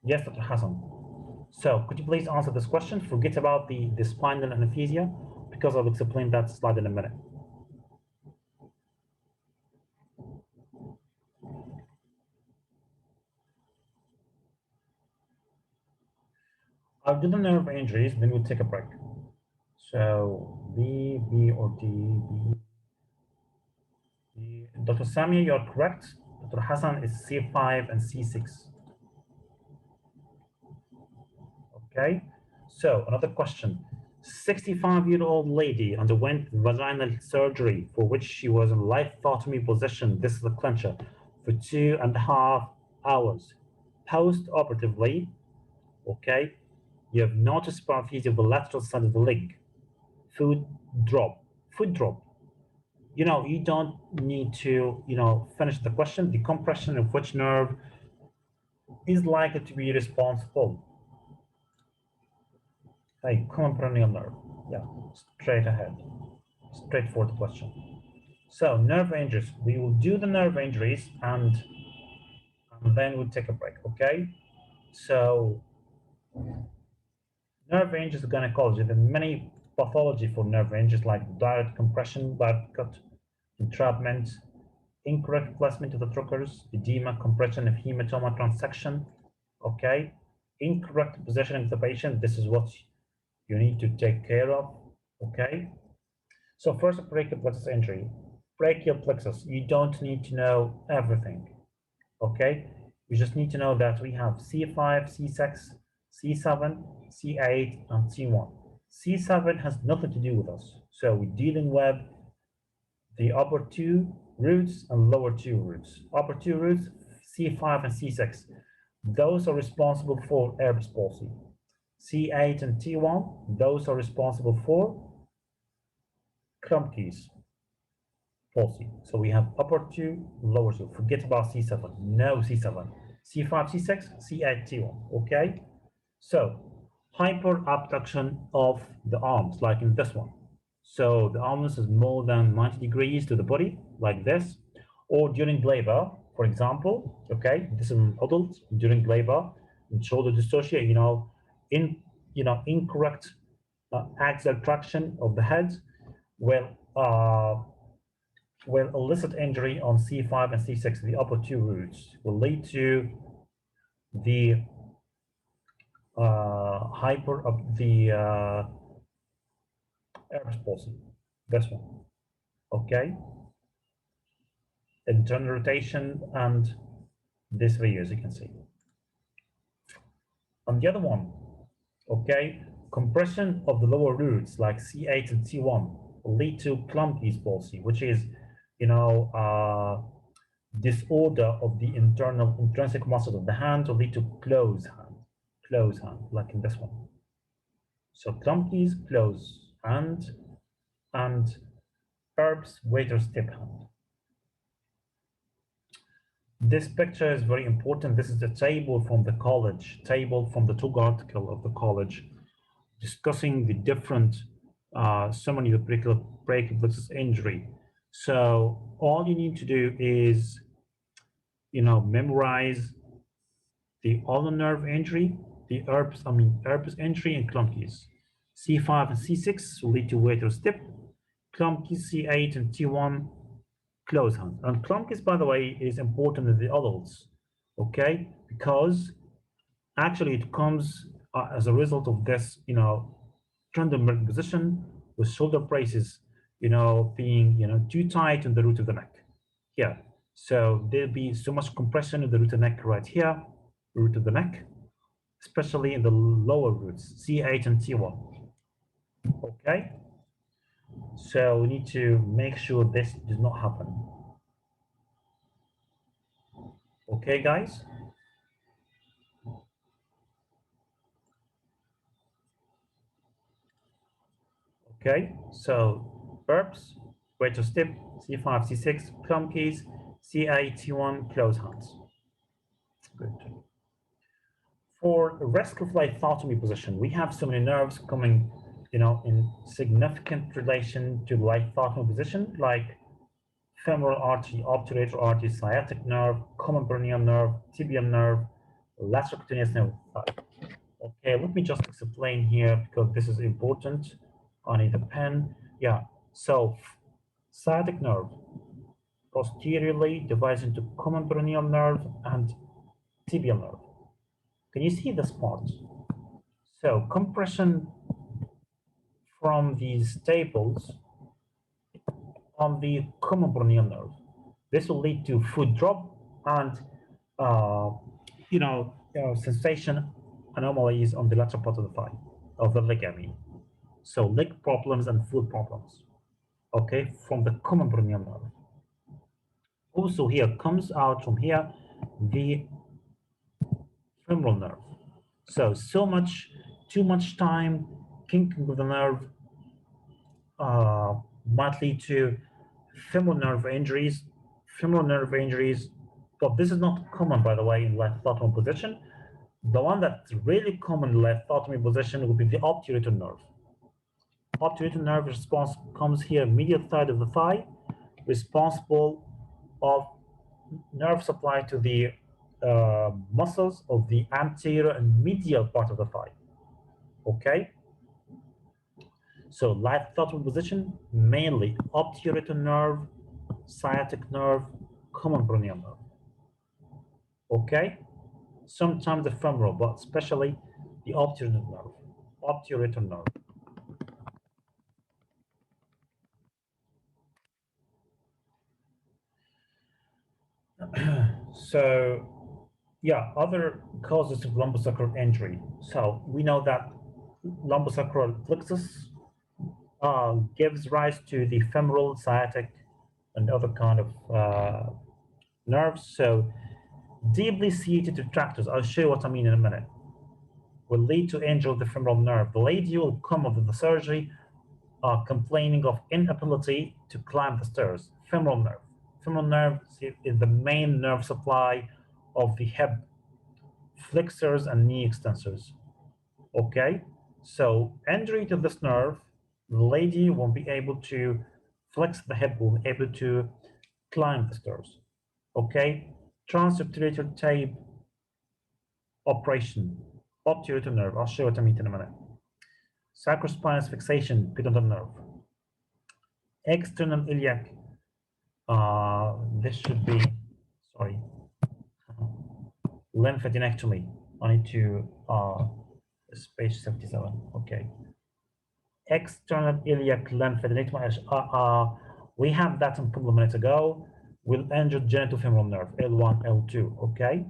Yes, Dr. Hassan. So could you please answer this question? Forget about the spinal anesthesia, because I'll explain that slide in a minute. I'll do the nerve injuries, then we'll take a break. So B, B, or D, B. Dr. Samia, you're correct. Dr. Hassan is C5 and C6. Okay, so another question. 65-year-old lady underwent vaginal surgery for which she was in lithotomy position, this is a clincher, for 2.5 hours. Post-operatively, okay, you have noticed paresthesia of the lateral side of the leg. Foot drop. You don't need to, finish the question. The compression of which nerve is likely to be responsible? Hey, common peroneal nerve. Yeah, straight ahead. Straightforward question. So nerve injuries. We will do the nerve injuries and then we'll take a break, okay? So nerve injuries, gynecology. There are many pathology for nerve injuries like direct compression, direct cut, entrapment, incorrect placement of the trochers, edema, compression of hematoma, transection, okay? Incorrect positioning of the patient. This is what you need to take care of, okay? So first, brachial plexus injury. Brachial plexus, you don't need to know everything, okay? You just need to know that we have C5, C6, C7, C8, and C1. C7 has nothing to do with us. So we're dealing with the upper 2 roots and lower 2 roots. Upper 2 roots, C5 and C6. Those are responsible for Erb's palsy. C8 and T1, those are responsible for Krumke's palsy. So we have upper 2, lower 2. Forget about C7. No C7. C5, C6, C8, T1. Okay? So hyperabduction of the arms, like in this one. So the arms is more than 90 degrees to the body, like this, or during labor, for example. Okay, this is an adult during labor, and shoulder dystocia. Incorrect axial traction of the head will elicit injury on C5 and C6, the upper two roots, will lead to the hyper of the Erb's palsy. This one, okay? Internal rotation and this view, as you can see. On the other one, okay, compression of the lower roots like C8 and C1 will lead to Klumpke's palsy, which is, disorder of the internal intrinsic muscle of the hand will lead to close hand, like in this one. So Klumpke's close hand and Erb's waiter step hand. This picture is very important. This is the table from the college, table from the Tugg article of the college, discussing the different summary of brachial plexus injury. So all you need to do is, memorize the ulnar nerve injury, the Erb's injury, and Klumpke's. C5 and C6 will lead to waiter step. Klumpke's C8 and T1 close hand. And Klumpke's, by the way, is important in the adults, okay? Because actually it comes as a result of this, Trendelenburg position with shoulder braces, being, too tight on the root of the neck here. So there'll be so much compression in the root of the neck right here, root of the neck, especially in the lower roots, C8 and T1, okay? So we need to make sure this does not happen. Okay, guys? Okay, so Erb's, waiter step, C5, C6, Klumpke's, C8, T1, close hands. Good. For rescue lithotomy position, we have so many nerves coming, in significant relation to the lithotomy position, like femoral artery, obturator artery, sciatic nerve, common peroneal nerve, tibial nerve, lateral cutaneous nerve. Okay, let me just explain here because this is important. I need a pen. Yeah, so sciatic nerve posteriorly divides into common peroneal nerve and tibial nerve. Can you see this part? So compression from these staples on the common peroneal nerve. This will lead to foot drop and sensation anomalies on the lateral part of the thigh, of the leg, I mean. So leg problems and foot problems, okay, from the common peroneal nerve. Also here comes out from here the femoral nerve. So too much time kinking of the nerve might lead to femoral nerve injuries. But this is not common, by the way, in lithotomy position. The one that's really common in lithotomy position will be the obturator nerve. Obturator nerve response comes here, medial side of the thigh, responsible of nerve supply to the muscles of the anterior and medial part of the thigh. Okay? So lithotomy position, mainly obturator nerve, sciatic nerve, common peroneal nerve. Okay? Sometimes the femoral, but especially the obturator nerve. So, yeah, other causes of lumbosacral injury. So we know that lumbosacral plexus gives rise to the femoral, sciatic, and other kind of nerves. So deeply seated retractors, I'll show you what I mean in a minute, will lead to injury of the femoral nerve. The lady will come after the surgery complaining of inability to climb the stairs. Femoral nerve. Femoral nerve is the main nerve supply of the hip flexors and knee extensors. Okay, so injury to this nerve, the lady won't be able to flex the hip, won't be able to climb the stairs. Okay, transarticulator tape operation, obturator nerve. I'll show it to me in a minute. Sacrospinous fixation, pudendal nerve. External iliac. This should be, sorry, lymphadenectomy. I need to page 77. Okay. External iliac lymphadenectomy. We have that in a minute ago. We'll injure genitofemoral nerve, L1, L2. Okay.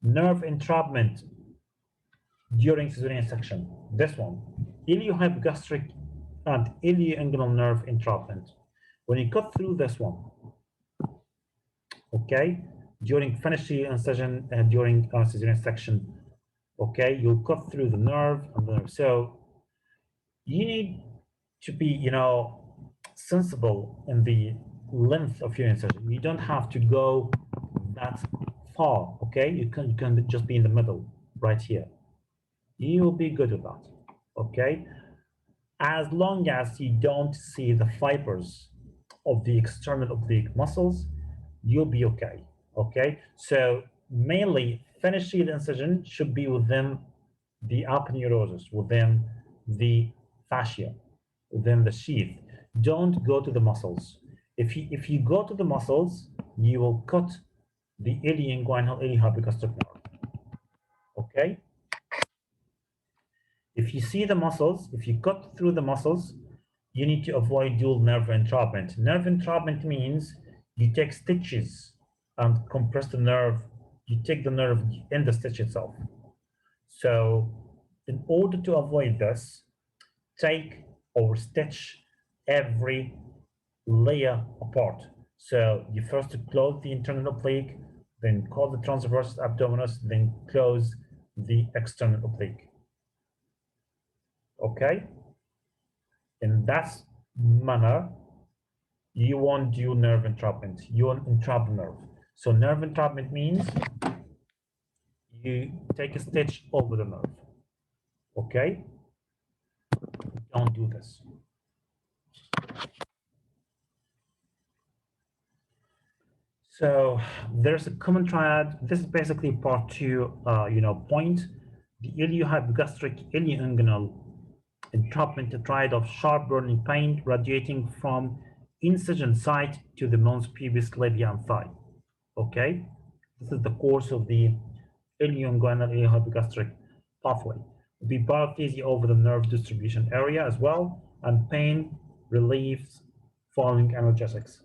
Nerve entrapment during cesarean section. This one, iliohypogastric and ilioinguinal nerve entrapment. When you cut through this one, okay, during finished incision and during cesarean section, okay, you'll cut through the nerve and the nerve. So you need to be, sensible in the length of your incision. You don't have to go that far, okay? You can just be in the middle, right here. You will be good with that, okay? As long as you don't see the fibers of the external oblique muscles, you'll be okay, okay? So mainly finish sheath incision should be within the aponeurosis, within the fascia, within the sheath. Don't go to the muscles. If you go to the muscles, you will cut the ilioinguinal iliohypogastric nerve, okay? If you see the muscles, if you cut through the muscles, you need to avoid dual nerve entrapment. Nerve entrapment means you take stitches and compress the nerve. You take the nerve in the stitch itself. So in order to avoid this, take or stitch every layer apart. So you first close the internal oblique, then close the transversus abdominis, then close the external oblique. Okay? In that manner, you won't do nerve entrapment. You won't entrap the nerve. So nerve entrapment means you take a stitch over the nerve. Okay? Don't do this. So there's a common triad. This is basically part two, point. The iliohypogastric ilioinguinal entrapment, a triad of sharp burning pain radiating from incision site to the mons pubis, labia, and thigh. Okay, this is the course of the ilioinguinal iliohypogastric pathway. The paresthesia over the nerve distribution area as well, and pain relieves following analgesics.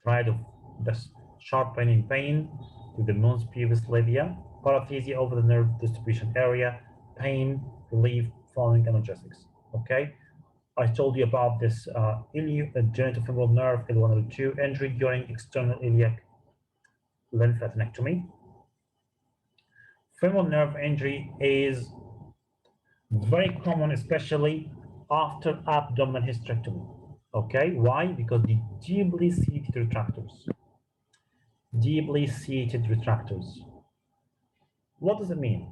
Triad of this sharp burning pain to the mons pubis, labia, paresthesia over the nerve distribution area, pain relief following analgesics. Okay, I told you about this genitofemoral nerve L1, L2 injury during external iliac lymphadenectomy. Femoral nerve injury is very common, especially after abdominal hysterectomy. Okay, why? Because the deeply seated retractors. Deeply seated retractors. What does it mean?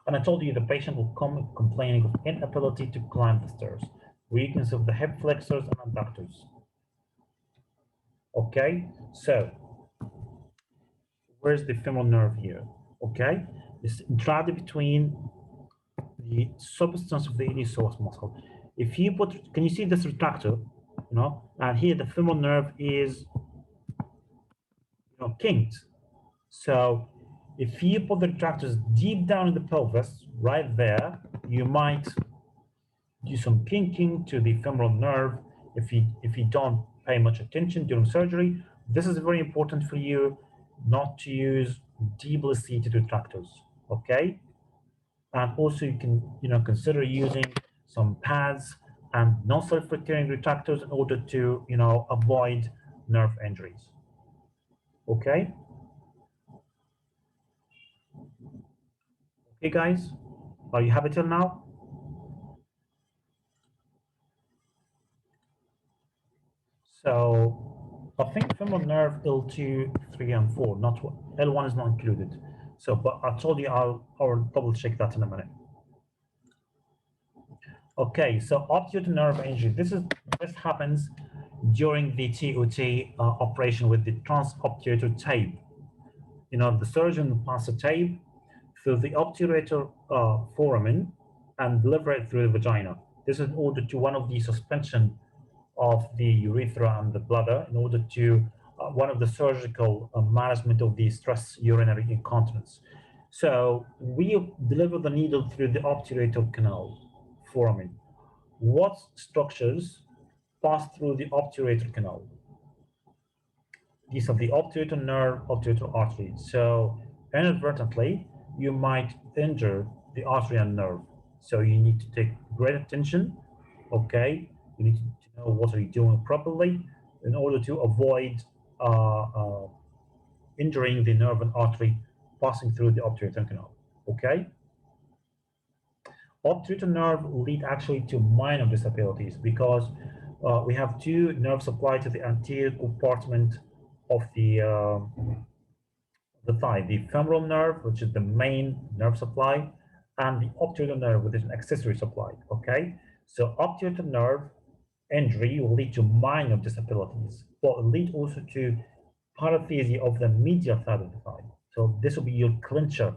And I told you the patient will come complaining of inability to climb the stairs, weakness of the hip flexors and abductors. Okay, so where's the femoral nerve here? Okay, it's entrapped between the substance of the iliopsoas muscle. If you put, can you see this retractor? And here the femoral nerve is, kinked. So if you put the retractors deep down in the pelvis, right there, you might do some kinking to the femoral nerve if you don't pay much attention during surgery. This is very important for you not to use deeply seated retractors, okay? And also you can consider using some pads and non-self-retaining retractors in order to avoid nerve injuries. Okay? Okay, guys, are you happy till now? So I think femoral nerve L2, 3, and 4, not L1 is not included. So, but I told you I'll double check that in a minute. Okay, so obturator nerve injury. This happens during the TOT operation with the transobturator tape. You know, the surgeon passes a tape through the obturator foramen and deliver it through the vagina. This is in order to one of the suspension of the urethra and the bladder, in order to one of the surgical management of the stress urinary incontinence. So we deliver the needle through the obturator canal foramen. What structures pass through the obturator canal? These are the obturator nerve, obturator artery. So inadvertently, you might injure the artery and nerve. So you need to take great attention, okay? You need to know what are you doing properly in order to avoid injuring the nerve and artery passing through the obturator canal, okay? Obturator nerve lead actually to minor disabilities because we have two nerve supply to the anterior compartment of the thigh, the femoral nerve, which is the main nerve supply, and the obturator nerve, which is an accessory supply, okay? So obturator nerve injury will lead to minor disabilities, but it lead also to paresthesia of the medial side of the thigh. So this will be your clincher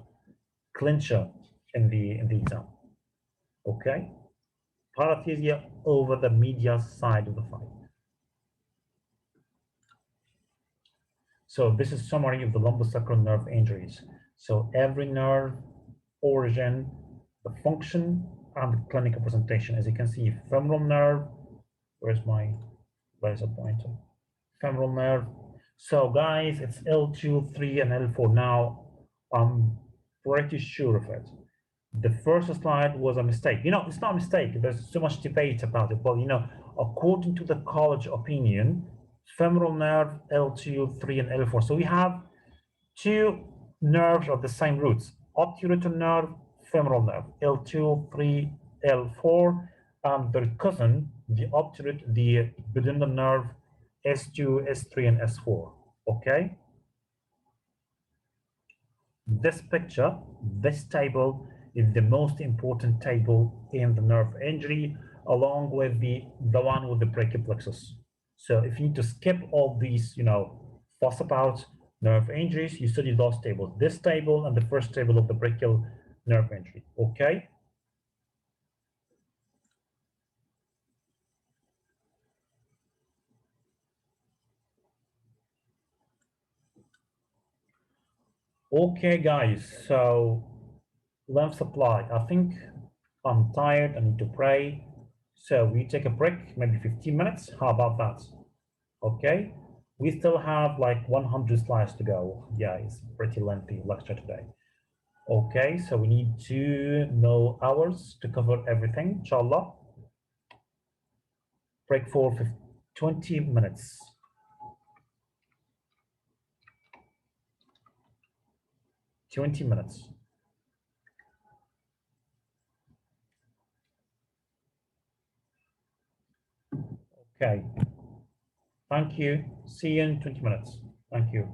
in the exam, okay? Paresthesia over the medial side of the thigh. So this is summary of the lumbosacral nerve injuries. So every nerve, origin, the function, and the clinical presentation. As you can see, femoral nerve, where's my laser pointer? Femoral nerve. So guys, it's L2, 3, and L4. Now, I'm pretty sure of it. The first slide was a mistake. You know, it's not a mistake. There's so much debate about it. But, you know, according to the college opinion, femoral nerve, L2, 3, and L4. So we have two nerves of the same roots, obturator nerve, femoral nerve, L2, 3, L4, and their cousin, the obturator, the pudendal nerve, S2, S3, and S4, okay? This picture, this table is the most important table in the nerve injury, along with the one with the brachial plexus. So if you need to skip all these, you know, fuss about nerve injuries, you study those tables, this table and the first table of the brachial nerve injury, okay? Okay, guys, so lymph supply. I think I'm tired, I need to pray. So we take a break, maybe 15 minutes. How about that? Okay, we still have like 100 slides to go. Yeah, it's pretty lengthy lecture today. Okay, so we need 2 hours to cover everything, inshallah. Break for 20 minutes. 20 minutes. Okay. Thank you. See you in 20 minutes. Thank you.